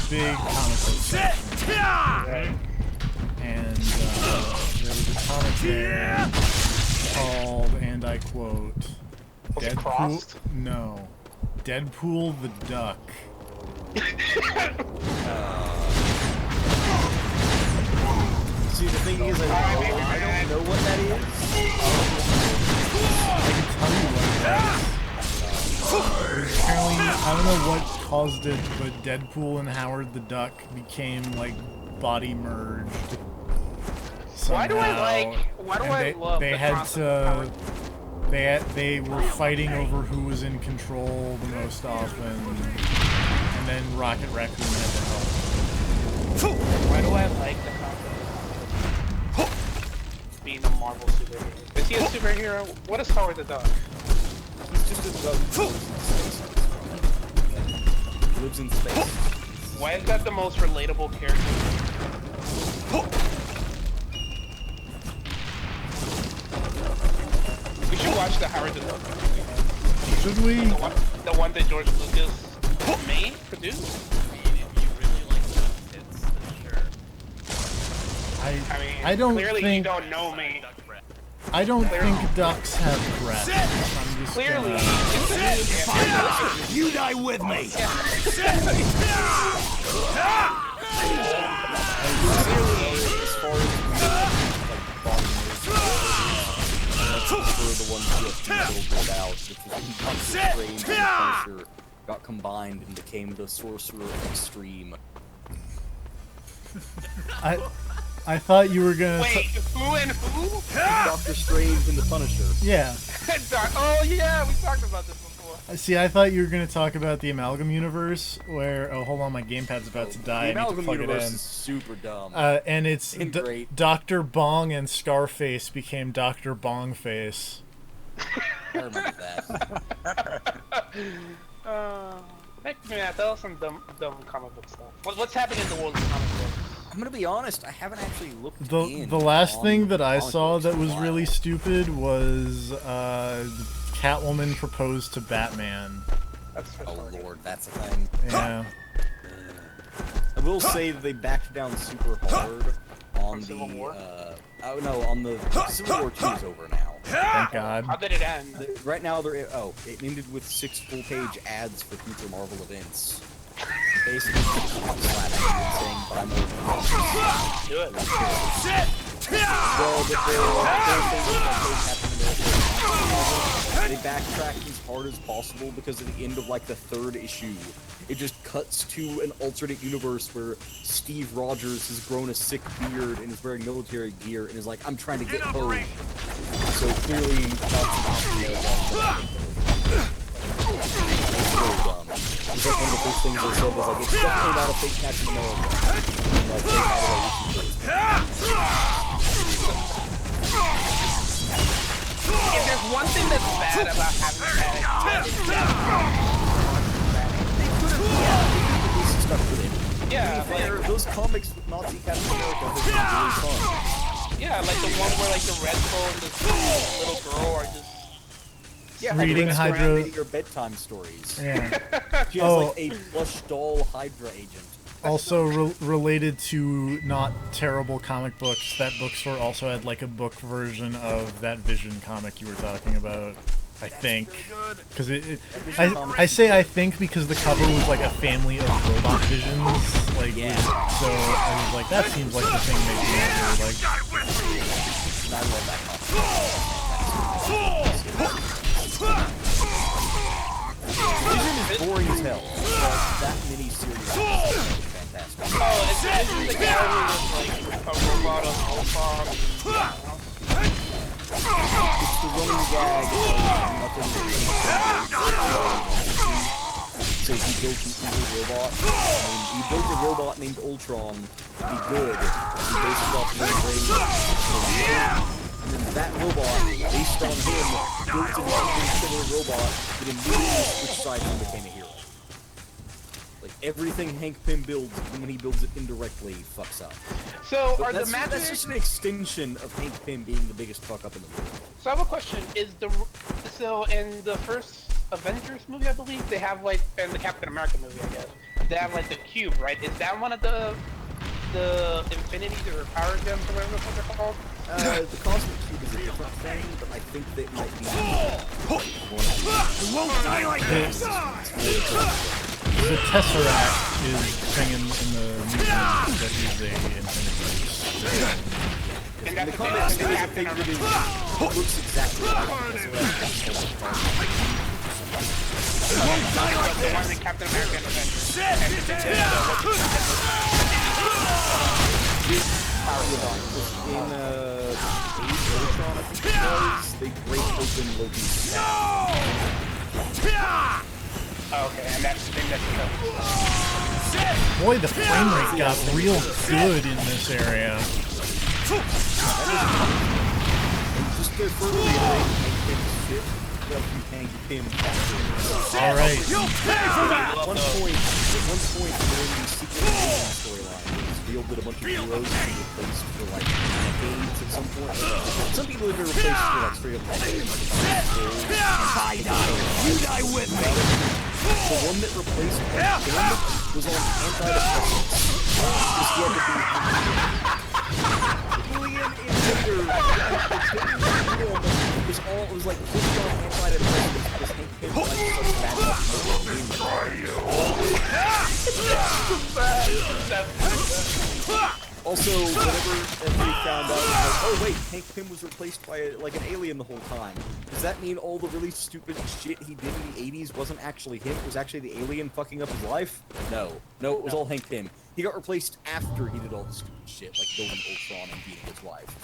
big comic book section. And there was a comic there called, and I quote, Was it crossed? No. Deadpool the Duck. See, the thing is, I don't know what that is. I can tell you what it is. Apparently, I don't know what caused it, but Deadpool and Howard the Duck became like body merged. Somehow. Why do I love they the had concept to they were fighting over who was in control the most often, and then Rocket Raccoon had to help. Why do I like the concept of being a Marvel superhero? Is he a superhero? What is Howard the Duck? He's just a duck who lives in space. Why is that the most relatable character? We should watch the Howard the Duck movie. Should we? The one that George Lucas made, produced? I don't clearly think you don't know me. I don't think ducks have breath. I'm just Clearly, You die with me! The ones who have out, which was Doctor Strange and the Punisher got combined and became the Sorcerer Extreme. I thought you were gonna. Wait, who and who? Doctor Strange and the Punisher. Yeah. Oh yeah, we talked about this before. See, I thought you were going to talk about the Amalgam Universe, where... Oh, hold on, my gamepad's about to die. The I need to Amalgam plug Universe it in. is super dumb. And it's Great. Dr. Bong and Scarface became Dr. Bongface. I remember that. Tell us some dumb comic book stuff. What's happening in the world of comic books? I'm gonna be honest, I haven't actually looked The last thing that I comic saw books that in a was while. really stupid was Catwoman proposed to Batman. Oh lord, that's a thing. Yeah. I will say that they backed down super hard on the Civil War? oh no, on the Civil War 2 is over now. Thank God. How did it end? Right now they're it ended with 6 full-page ads for future Marvel events. Basically, slapping you and saying, but I'm over. Do it. Well, the thing they backtracked as hard as possible because at the end of like the 3rd issue, it just cuts to an alternate universe where Steve Rogers has grown a sick beard and is wearing military gear and is like, I'm trying to get home. So clearly, it's really dumb. It's like one of the first things they said was like, it's definitely not a fake Captain America. Like, they had If there's one thing that's bad about having like, those comics with Nazi Captain America have been really fun. Yeah, like the one where like the Red Bull and this little girl are just Reading Hydra. Reading her bedtime stories. Yeah. She has like a plush doll Hydra agent. Also related to not terrible comic books, that bookstore also had like a book version of that Vision comic you were talking about. I think, because I say I think because the cover was like a family of robot visions, like so I was like that seems like the thing they do. Like, I love that comic. Vision is boring as hell. But that mini series is fantastic. oh, it's the guy who was like a robot of Ultron. It's the running gag of nothing. So he built an evil robot. He built a robot named Ultron to be good. He based it off the brain. And then that robot, based on him, built an similar robot that immediately switched sides and became a hero. Like everything Hank Pym builds, when he builds it indirectly, fucks up. So But are the that's magic? just an extension of Hank Pym being the biggest fuck up in the world. So I have a question. So in the first Avengers movie, I believe they have like, and the Captain America movie, I guess, they have like the cube, right? Is that one of the infinities or power gems or whatever the fuck they're called? The Cosmic Cube is a different thing, but I think that might be You won't die like this! the Tesseract is the thing in the movie that is a infinity. And in that's the the comics, thing there is a Captain thing that America. looks exactly like the The one in Captain America and Avengers. In Age of Ultron, I think it was, they break open Loki's staff. Okay, and that's the thing that's Boy, the frame rate got real good in this area. Just to further reiterate, Hank Pym All right. At one point during the Secret Invasion storyline, it was revealed that a bunch of heroes would be replaced for like decades at some point. Some people have been replaced for like straight up decades. I die, you die with me! The one that replaced Hank Pym was on antidepressants. Because he had to be Julian inhibitor. It was like pushed on antidepressants because Hank Pym was like such bad. Also, whenever everybody found out, like, oh wait, Hank Pym was replaced by like an alien the whole time. Does that mean all the really stupid shit he did in the 80s wasn't actually him? It was actually the alien fucking up his life? No, it was all Hank Pym. He got replaced after he did all the stupid shit, like building Ultron and beating his wife.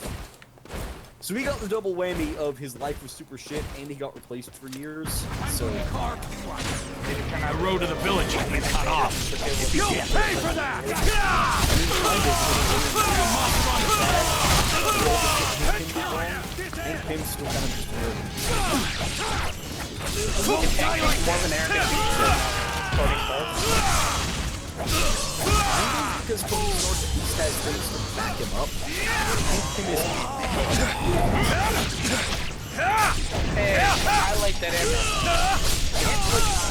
So he got the double whammy of his life was super shit and he got replaced for years. So The road to the village has been cut off. You'll pay for that! Hank Pym's still kind of just weird. Because Tony Stark at least has things to back him up. Hank Pym is Hey, I like that Ant-Man.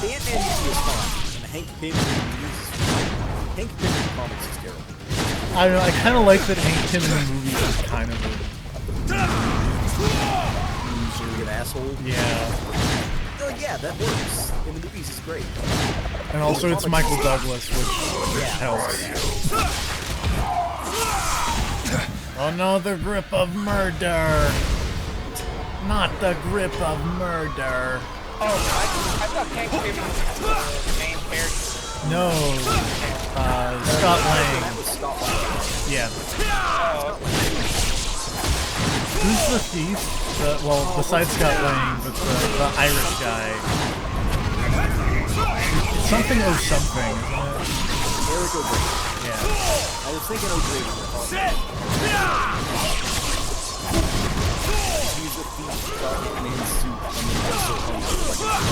the Ant-Man movie is fine, and the Hank Pym movie is Hank Pym in the comics is terrible. I don't know, I kind of like that Hank Pym in the movie is kind of a An asshole. yeah. Yeah, that works. In the movies, it's great. And also it's Michael Douglas, which helps. Another grip of murder! Not the grip of murder! Oh, I thought Hank Pym was the main character. No. Scott Lang. That was Scott Lang. Yeah. Oh, Who's the thief? Well, besides Scott Lang, but the Irish guy. It's something oh something, isn't it? Eric O'Grady. Yeah. I was thinking O'Grady. He's a thief in his suit, and then also comes with like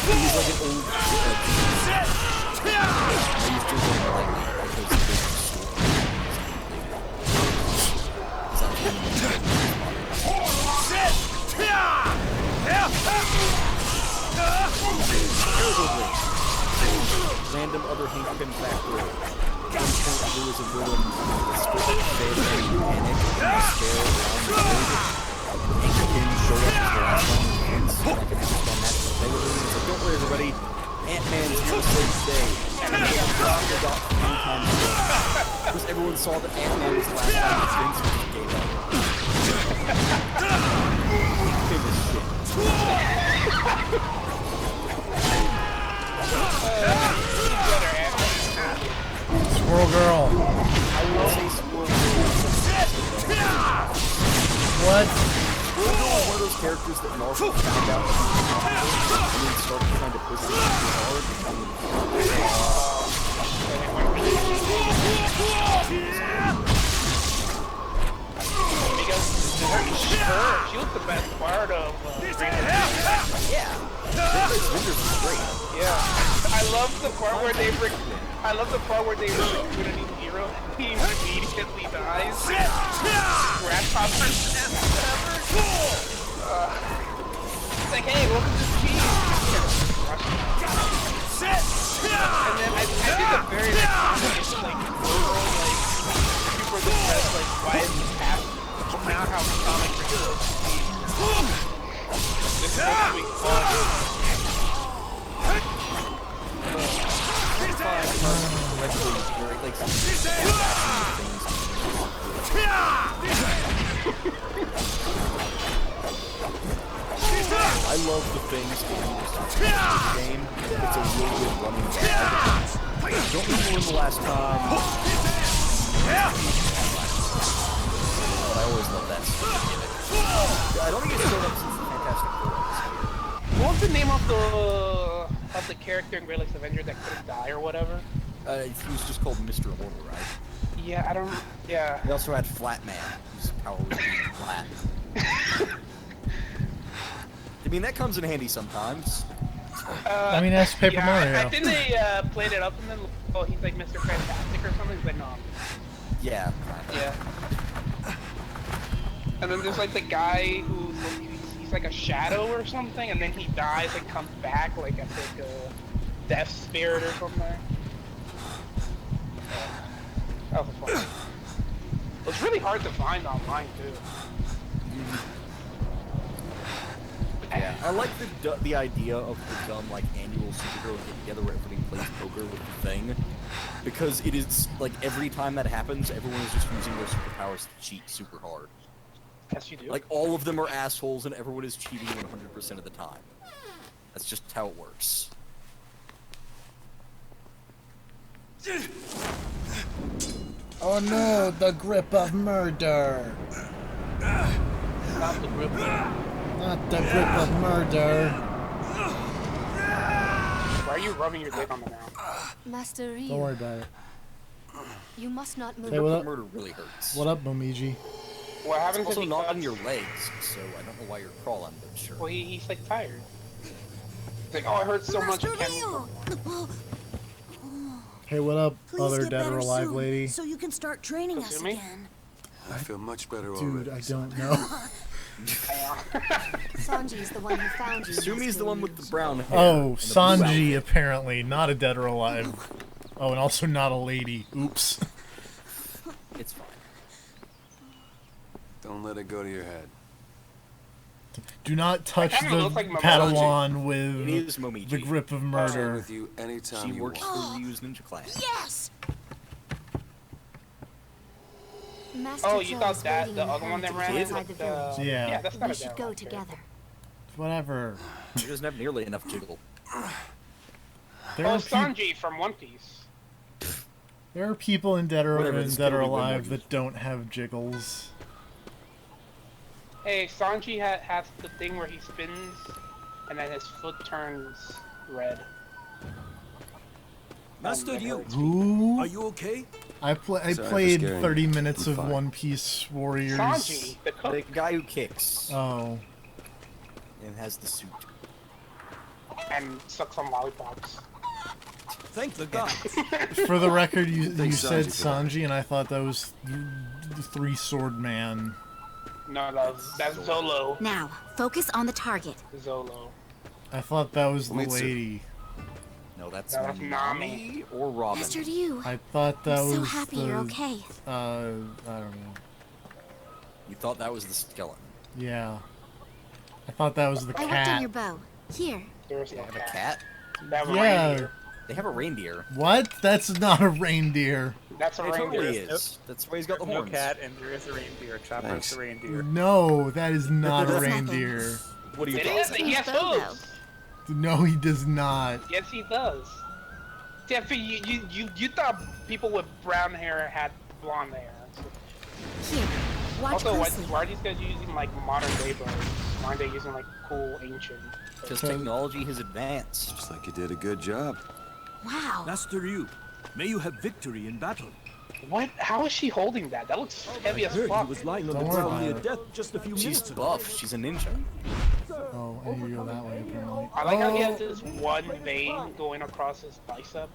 he's like an old he's doing like random other Hank Pym factor. At one point there was a villain that split up dead and panic and despair around the world. Hank Pym showed up as the last one and so like it was just on that they were doing like, don't worry everybody, Ant-Man's here to save the day. And he got 3 times a day. Because everyone saw that Ant-Man was the last time that Vince was gave up. Hank Pym is shit. Squirrel Girl. I will say Squirrel Girl. What? Squirrel Girl is one of those characters that Marvel found out that he was popular and then started trying to push him too hard. because she was the best part of Yeah. Avengers is great. Yeah, I love the part where they recruit a new hero. He immediately dies. Grasshoppers and whatever. It's like, hey, welcome to the team. And then I did the very next time, it's like, super depressed, like, why is this happening? Now how the comic is. This is supposed to be fun. I love the things game. It's a really good running gag. I don't remember when the last time. But I always love that stuff. I don't think it's showed up since the Fantastic Four. What was the name of the character in Great Lakes Avenger that couldn't die or whatever? He was just called Mr. Immortal, right? Yeah, I don't. Yeah. They also had Flat Man, whose power was being flat. I mean, that comes in handy sometimes. I mean, that's Paper Mario. I think they played it up and then, oh, he's like Mr. Fantastic or something. He's like, no. Yeah. Yeah. And then there's like the guy who's like, he's like a shadow or something, and then he dies and comes back like as like a death spirit or something. That was fun. It was really hard to find online too. Yeah, I like the idea of the dumb like annual superhero get together where everybody plays poker with the Thing, because it is like every time that happens, everyone is just using their superpowers to cheat super hard. Yes, you do. Like all of them are assholes, and everyone is cheating 100% of the time. That's just how it works. Oh no, the grip of murder. Not the grip. Not the grip of murder. Why are you rubbing your dick on the ground? Master Ryu, Don't worry about it. you must not move. Hey, what up? Murder really hurts. What up, Momiji? What happens It's also if he not cuts? on your legs, so I don't know why you're crawling, but sure. Well, he's like tired. He's like, oh, it hurts so much. I can't move. Hey, what up, Please other get dead or better alive soon, lady? so you can start training us Kasumi? again. I feel much better Dude, already. I don't know. Sanji's the one who found you. Sumi's the one with the brown hair. Oh, and the blue Sanji, outfit. apparently. Not a dead or alive. Oh, and also not a lady. Oops. It's fine. Don't let it go to your head. Do not touch kinda the look like Momoji. Padawan It with is Momiji. the grip of Share murder. with you anytime She you works want. for Ryu's ninja class. Yes! Master Oh, you Joe thought is that waiting the in the other one that hut ran in outside with the village. Yeah. Yeah, that's not We a should dead go one, together. Whatever. He doesn't have nearly enough jiggle. There Oh, are, Sanji from One Piece. there are people in Dead or, Whatever, this Dead or will be Alive Momoji. that don't have jiggles. Hey, Sanji has the thing where he spins, and then his foot turns red. Master Ryu, Who? are you okay? I Sorry for played scaring 30 you. minutes I'm of fine. One Piece Warriors. Sanji, the The cook, guy who kicks Oh. and has the suit. and sucks on lollipops. Thank the gods. For the record, you Thanks, said Sanji, for that. Sanji, and I thought that was the Three Sword Man. No, that's Zolo. Now, focus on the target. Zolo. I thought that was the Mitsu. lady. No, that's No, that's Nami or Robin. Master Ryu, I thought that I'm was so happy the, you're okay. I don't know. You thought that was the skeleton. Yeah. I thought that was the I worked on cat. your bow. Here. There's They no have a cat. cat? They have a Yeah. reindeer. They have a reindeer. What? That's not a reindeer. That's a It reindeer. totally is. That's why he's got the No horns. cat, and there is a reindeer. Chopper's Thanks. the reindeer. No, that is not a It's nothing. reindeer. What do you It think? is. He has Bow, hooves. No, he does not. Yes, he does. Tiffy, you thought people with brown hair had blonde hair. Here. Watch Also, closely. why are these guys using like modern day bows? Why aren't they using like cool ancient? Because technology has advanced. Looks like you did a good job. Wow. Master Ryu, may you have victory in battle. What? How is she holding that? That looks heavy I as heard fuck. he was lying on Don't the worry ground near about it. death just a few She's minutes ago. buff. She's a ninja. Oh, I need to go that way, apparently. I like how he Oh, has this one vein going across his bicep.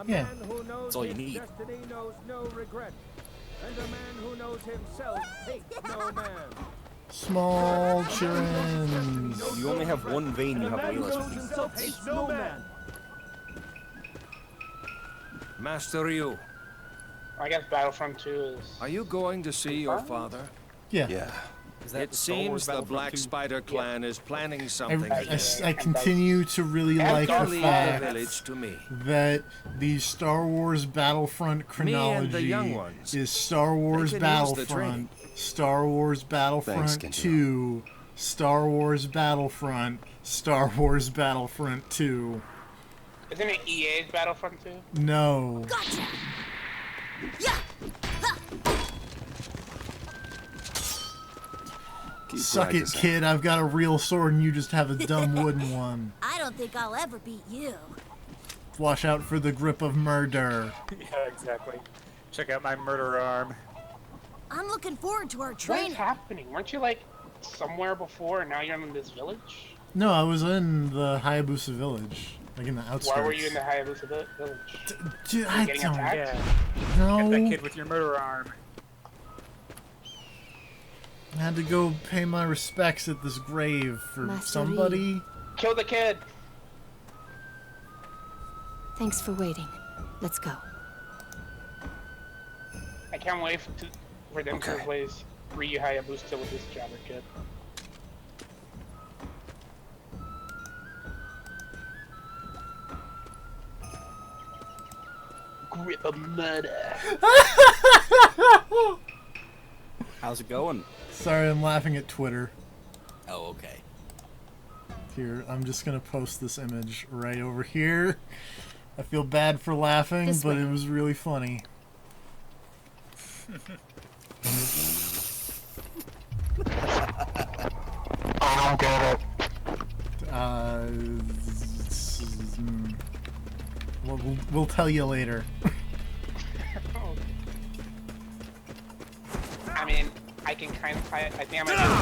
yeah. That's all you need. Destiny knows no regret, and a man who knows himself hates no man. Small children. You only have one vein, you have way less Knows veins. himself hates no man. Master Ryu, I guess Battlefront 2 is. are you going to see your father? Yeah. Yeah. Is that It the Star Wars seems the Battlefront Black 2? Spider clan is planning I, something. I continue to really And like don't the Leave fact the village to me. that the Star Wars Battlefront Me and chronology the young ones. is Star Wars They can use the Battlefront, Star Wars Battlefront Thanks, Kenji. 2, Star Wars Battlefront, Star Wars Battlefront 2. Isn't it EA's Battlefront 2? No. Gotcha. Yeah. Keep Suck it, practicing. kid. I've got a real sword and you just have a dumb wooden one. I don't think I'll ever beat you. Watch out for the grip of murder. Yeah, exactly. Check out my murder arm. I'm looking forward to our What is training. happening? Weren't you like somewhere before and now you're in this village? No, I was in the Hayabusa village. Like in the outskirts. Why were you in the Hayabusa village? Dude, I Getting don't attacked? Yeah. know. Get that kid with your murder arm. I had to go pay my respects at this grave for Master somebody. Kill the kid! Thanks for waiting. Let's go. I can't wait for them to Okay. replace Ryu Hayabusa with this jobber kid. Grip of murder. How's it going? Sorry, I'm laughing at Twitter. Oh, okay. Here, I'm just gonna post this image right over here. I feel bad for laughing, This but way. it was really funny. I don't get it. We'll tell you later. I mean, I can kind of. I think I might have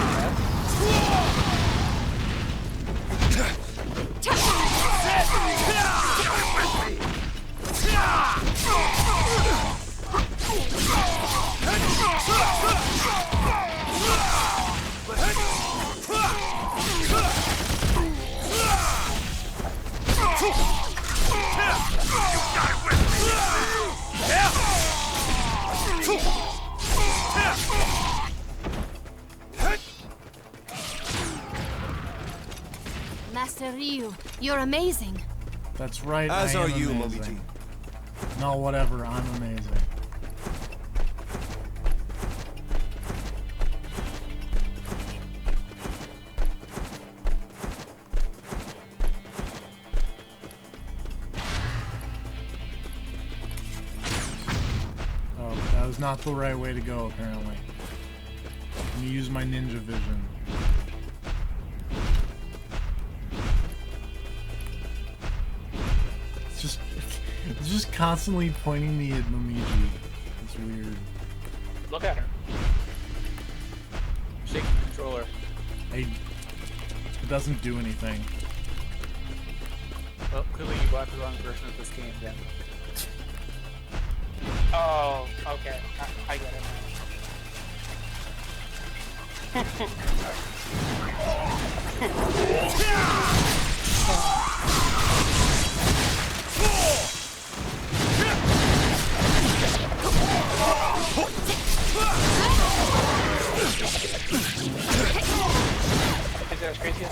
Master Ryu, you're amazing. That's right. As I am are you, amazing. No, whatever. I'm amazing. Oh, that was not the right way to go, apparently. Let me use my ninja vision. It's just constantly pointing me at Momiji. It's weird. Look at her. Shake the controller. It doesn't do anything. Well, clearly you bought the wrong version of this game then. Oh, okay. I get it. Is that as crazy as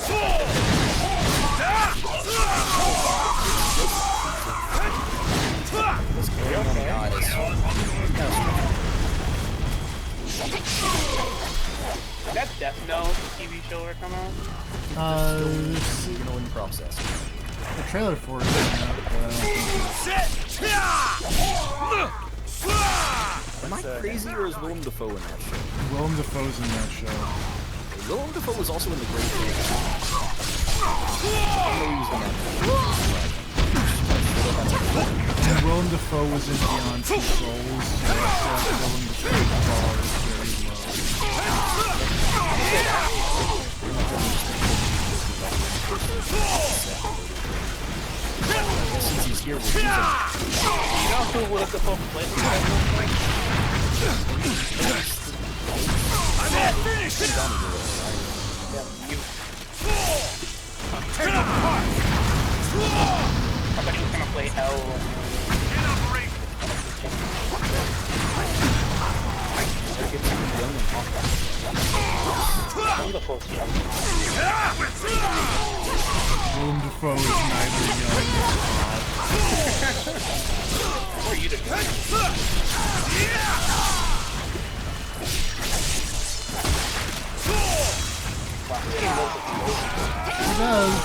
Did that Death Note TV show ever come out? In process. The trailer for it is coming out, but I don't think Am I crazy or is Willem Dafoe in that show? Willem Dafoe's in that show. Willem Dafoe was also in the Great Game. I know he was in that. And Willem Dafoe was in Beyond Two Souls, so Willem Dafoe's bar is very Since he's here, we'll You know who Willem Dafoe played with that I'm not finished! Tear it apart! I thought he was gonna play Hell. Wonderful stuff. Willem Dafoe is neither young nor hot. Who are you to do? He does.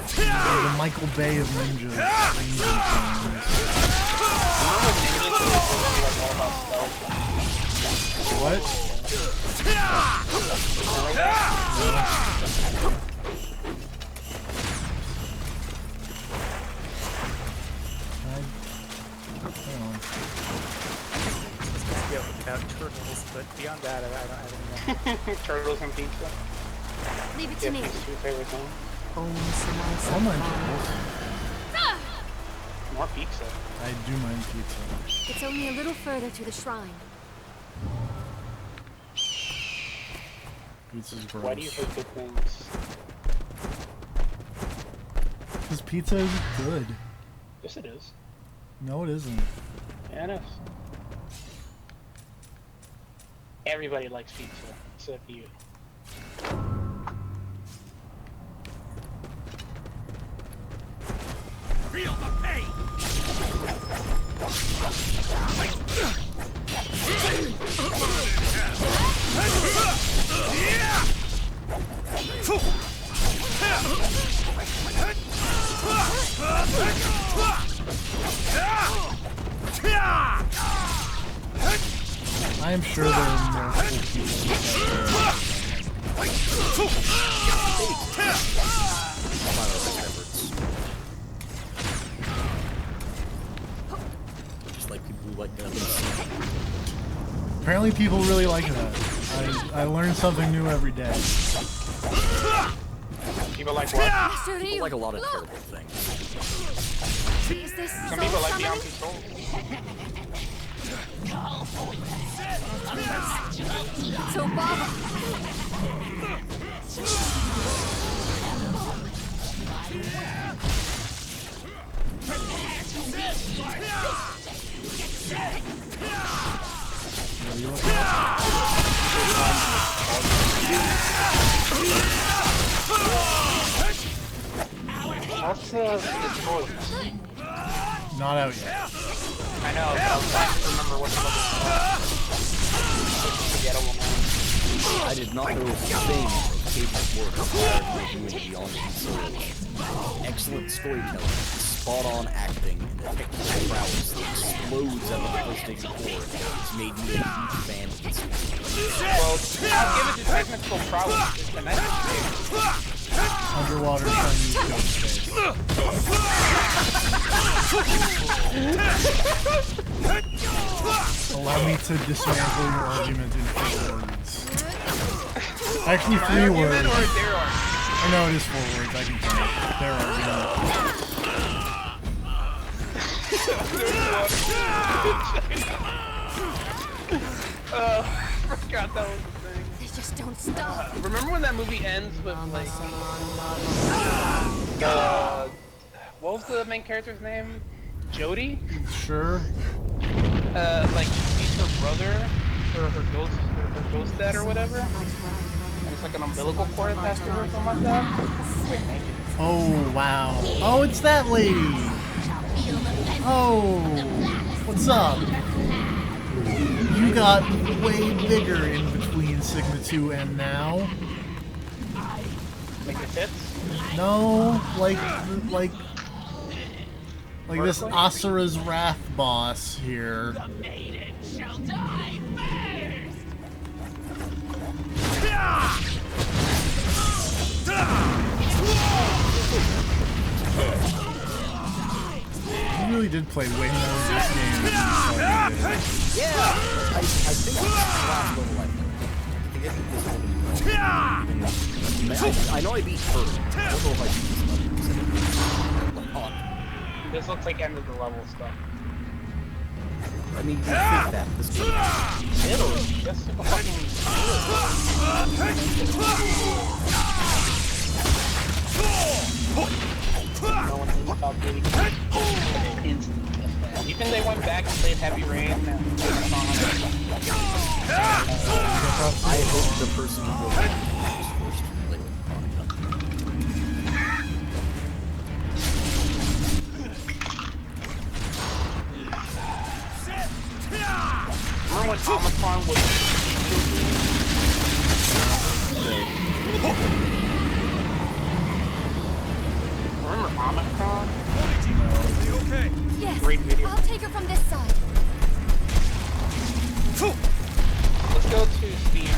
He's the Michael Bay of ninjas. What? About turtles, but beyond that, I don't know. Turtles and pizza. Leave it to me. Pizza's your favorite thing. Oh my god. More pizza. I do mind pizza. It's only a little further to the shrine. Pizza's gross. Why do you hate good things? Because pizza is good. Yes, it is. No, it isn't. Yeah, it is. Everybody likes pizza, except you. Feel the pain! I am sure there are multiple people Just like people who like that. Apparently people really like that. I learn something new every day. People like what? People like a lot of terrible things. Is this Some people like Beyond Control. So Baba. What's the choice? Not out yet. I know, but I was trying to remember what the level was. I did not know Fame of Cage's work prior to doing Beyond Control. Excellent storytelling, spot-on acting, and the technical prowess that explodes out of the PlayStation 4 has made me a huge fan of this game. Well, I'll give it the technical prowess. It's the nice Underwater Chinese ghost face. Allow me to dismantle your argument in 4 words. Actually, 3 words. I know it is 4 words. I can tell it. Their argument. I forgot that was the thing. They just don't stop. Remember when that movie ends with like what was the main character's name? Jodie? Sure. Like she's her brother or her ghost dad or whatever. And it's like an umbilical cord attached to her or something like that. Oh, wow. Oh, it's that lady. Oh, what's up? You got way bigger in between Sigma 2 and now. Like your tits? No, like this Asura's Wrath boss here. You really did play way more of this game than you thought you did. Yeah, I think it's the last level I played. I think I know I beat her. I don't know if I beat this level. This looks like end of the level stuff. I mean, you think that this game. Italy, that's super fucking no one thinks about really instant. You think they went back and played Heavy Rain? I hope the person who wrote it was forced to play with Remember when Omicron was... Remember Omicron? Okay. Yes. Great video. I'll take her from this side. Let's go to Steam.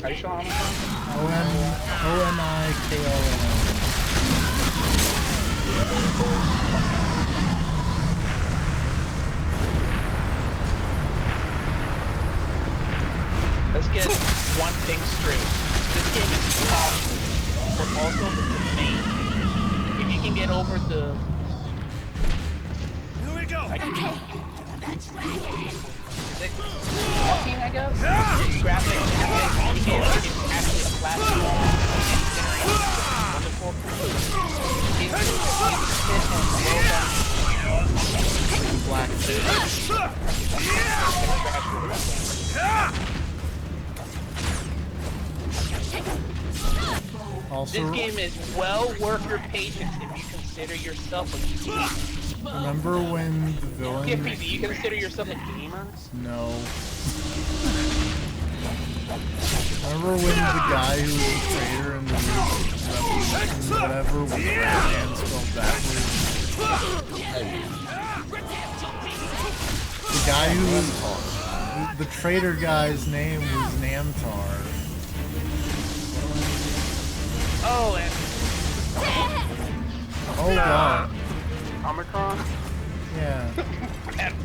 Are you sure Omicron? O-M-I-K-O-N. Let's get one thing straight. This game is awesome, but also the main. If you can get over the... Here we go! Walking, I guess? Graphic, it's actually a platform. Wonderful. Black Also, this game is well worth your patience if you consider yourself a gamer. remember when the villain... Skippy, do you consider yourself a gamer? No. Remember when the guy who was the traitor in the Revolution, whatever, with the right hand spelled backwards? The guy who was the traitor guy's name was Namtar. Oh, and Oh god. Omicron. Yeah. And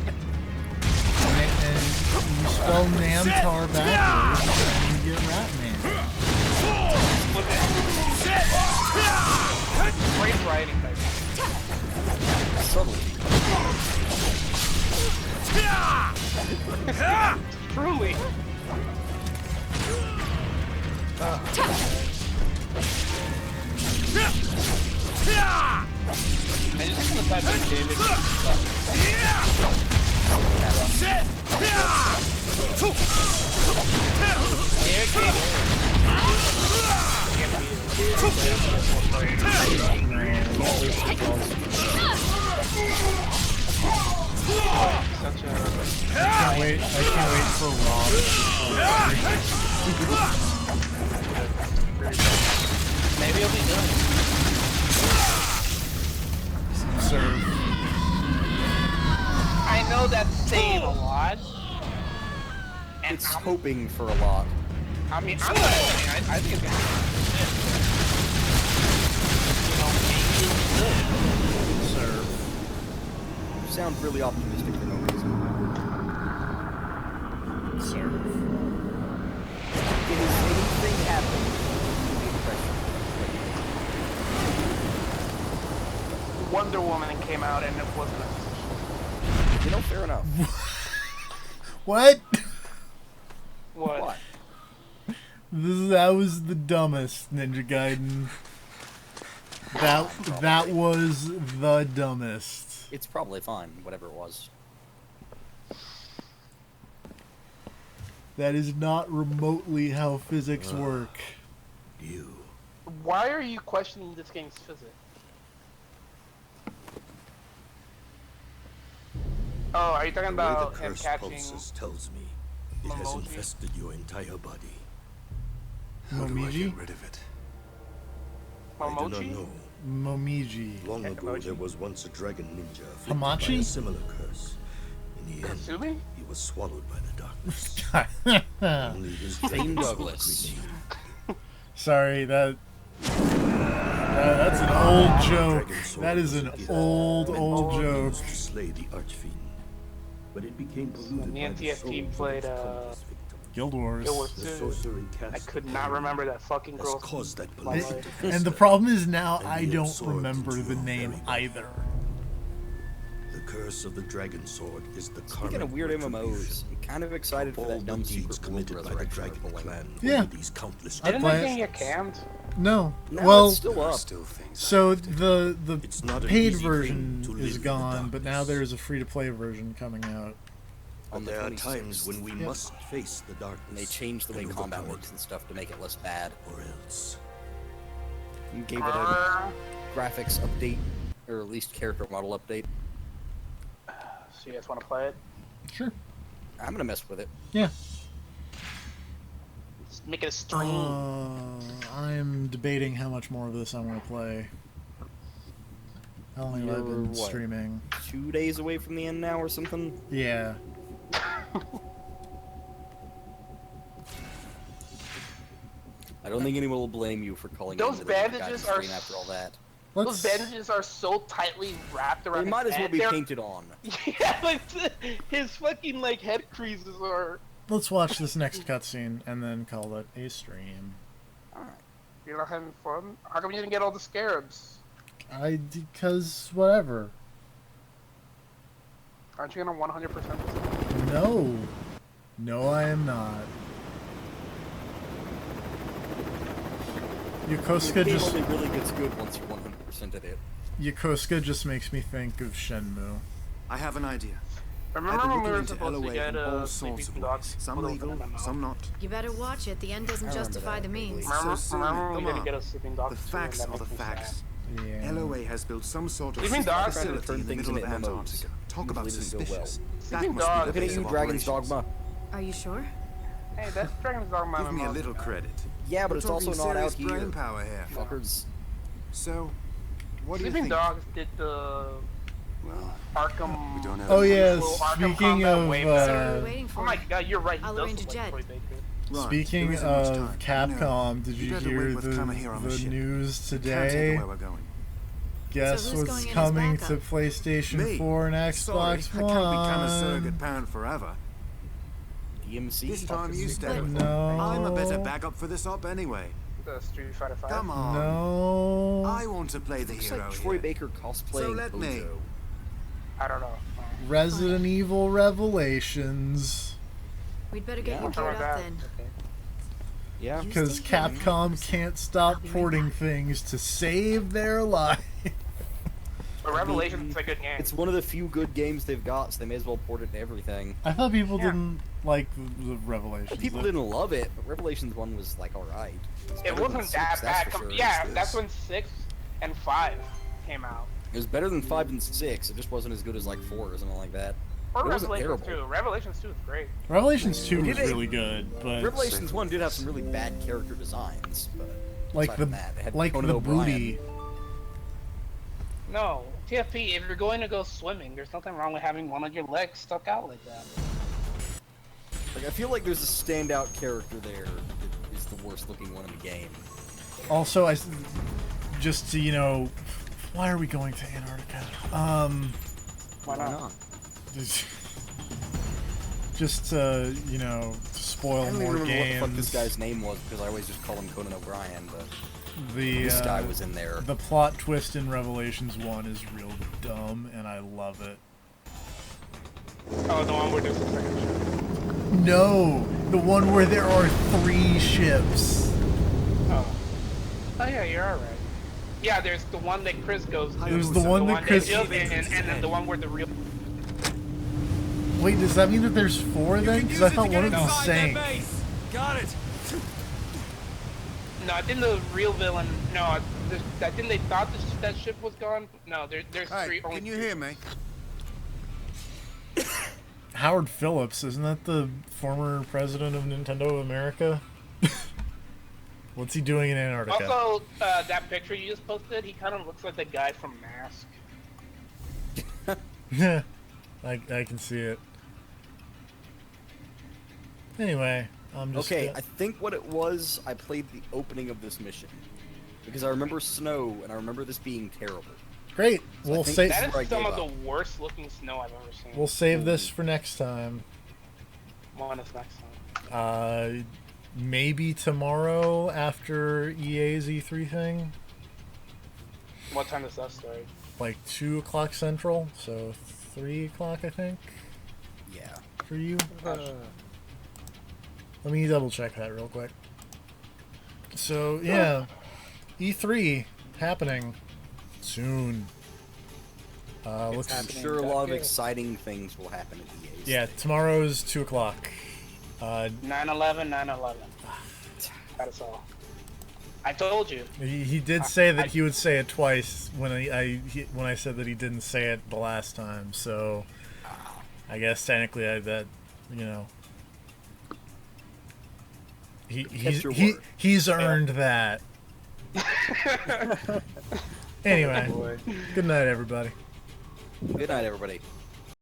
you spell Namtar backwards, and you get Ratman. Great writing, baby. Subtlety. Truly. I just want to type in David. I can't wait for Rob. Maybe he'll be done. Serve. I know that's saying a lot. And It's hoping for a lot. I mean, I'm not hoping. I think it's gonna be, maybe Serve. You sound really optimistic for no reason. Serve. Is anything happening? Wonder Woman came out and it wasn't a... You know, fair enough. What? What? That was the dumbest, Ninja Gaiden. That was the dumbest. It's probably fine, whatever it was. That is not remotely how physics work. Why are you questioning this game's physics? Oh, are you talking about him catching tells me it has Momoji? infested your entire body. Momiji? How do I get rid of it? I do not Momoji? know. Momiji. Long ago, Emoji. there was once a dragon ninja afflicted by Hamachi? a similar curse. In the end, Kasumi? he was swallowed by the darkness. Only his Dane dreams Douglas. remained. Sorry, that's an old joke. That is an old joke. Used to slay the archfiend, but it became polluted Me by and the TFT souls played, of its countless victims. Guild Wars. Guild Wars The 2. sorcery I cast could that not plague remember that fucking has girl's caused that my pollution life. to And the fester problem is now and I be don't absorbed remember into the your name very body. either. The curse of the dragon sword is the Speaking karmic of weird MMOs, retribution. I'm kind of excited for All that Dumb good Deeper deeds Gold committed by the Resurrection dragon Arc. clan Yeah. over these countless I'd Didn't play that it. thing get cammed? No. No, Well, it's still up. Still things so the It's not an paid easy version thing to is live in the gone, but now darkness. there's a free-to-play version coming out. On But the there are 26th. times when we must face the darkness. And they changed the way and combat overcome works and stuff to make it less bad. it, or else. And gave it a graphics update, or at least character model update. So you guys want to play it? Sure. I'm gonna mess with it. Yeah. Let's make it a stream. I'm debating how much more of this I want to play. How long have I You're been what? streaming? 2 days away from the end now or something? Yeah. I don't think anyone will blame you for calling Those it into the bandages Gaiden are stream after all that. Those bandages are so tightly wrapped around They his might as well head. be They're- painted on. Yeah, like his fucking like head creases are. Let's watch this next cutscene and then call it a stream. You're not having fun. How come you didn't get all the scarabs? Because whatever. Aren't you gonna 100%? No. No, I am not. Yokosuka The game just only really gets good once you're 100% at it. Yokosuka just makes me think of Shenmue. I have an idea. Remember I've been when we were looking into supposed to LOA get in all Sleeping sorts of Dogs? ways. Some legal, some not. You better watch it. The end doesn't I remember justify that, the means. Remember, So remember when we come didn't on. get a Sleeping Dogs? The 2 and facts that are the makes me facts. Yeah. LOA has built some sort of Sleeping Dogs trying to facility turn in the things middle of into MMOs. Antarctica. Talk about Usually didn't go well. suspicious. That Sleeping must be Dogs. the Looking at base you, of Dragon's operations. Dogma. Are you sure? Hey, that's Dragon's Dogma. Give me a MMO. little credit. Yeah, but We're it's also talking not out serious brain here. power here. Fuckers. So, what do you Sleeping think? Dogs did the Well, Arkham. we don't have Oh yeah, Well, Arkham speaking Combat of way So what are better. we waiting for? Oh my god, you're right. He I'll does arrange a look like jet. Troy Baker. Right, speaking there isn't much of time. Capcom, did You you better hear wait with Kama here on the the ship. news You can't take today? it where we're going. Guess So who's what's going in as coming to backup? PlayStation Me? 4 and Sorry, Xbox I can't become a One? surrogate parent forever. DMC. This time you stay with No. it. I'm a better backup for this op anyway. The Street Fighter 5. Come on. No. I want to play the Looks hero like Troy here. Baker cosplaying So let me. Bozo. I don't know. Resident Evil Revelations. We'd better get you Something geared like up that. then. Okay. Yeah. Because Capcom can't stop porting things to save their life. But Revelations is a good game. It's one of the few good games they've got, so they may as well port it to everything. I thought people Yeah. didn't like the Revelations. People didn't love it, but Revelations 1 was like alright. It wasn't that bad. Yeah, that's when 6 and 5 came out. It was better than 5 and 6, it just wasn't as good as like 4 or something like that. Or It wasn't Revelations terrible. 2. Revelations 2 is great. Revelations 2 was It- really good, but Revelations 1 did have some really bad character designs, but like aside the from that, they had like Conan the O'Brien. booty. No, TFP, if you're going to go swimming, there's nothing wrong with having one of your legs stuck out like that. Like I feel like there's a standout character there that is the worst looking one in the game. Also, just to, why are we going to Antarctica? Why not? Just to, spoil I don't even more remember games. what the fuck this guy's name was because I always just call him Conan O'Brien, but This guy was in there. The plot twist in Revelations 1 is real dumb, and I love it. Oh, the one where there's a second ship. No! The one where there are 3 ships. Oh. Oh yeah, you're alright. Yeah, there's the one that Chris goes to. There's the one that Chris- Jill in, and then the one where the real... Wait, does that mean that there's 4 then? Because I thought one of them sank. Got it. No, I think the real villain... No, I think they thought that ship was gone. No, there's Hey, 3... Only can you 3. hear me? Howard Phillips, isn't that the former president of Nintendo of America? What's he doing in Antarctica? Also, that picture you just posted, he kind of looks like the guy from Mask. Yeah, I can see it. Anyway, I'm just... Okay, I think what it was, I played the opening of this mission. Because I remember snow, and I remember this being terrible. Great. So We'll I think save. that's That where I is some gave of up. the worst looking snow I've ever seen. We'll save this for next time. One is next time. Maybe tomorrow after EA's E3 thing, What time does that start? like 2 o'clock Central, so 3 o'clock I think Yeah. for you. Let me double check that real quick. So yeah, E3 happening soon. Looks. I'm sure a lot of exciting things will happen at EA's. Yeah, tomorrow's 2 o'clock. 9/11, 9/11. That is all. I told you. He did say that he would say it twice when when I said that he didn't say it the last time. So I guess technically he's earned that. Anyway, good night, everybody. Good night, everybody.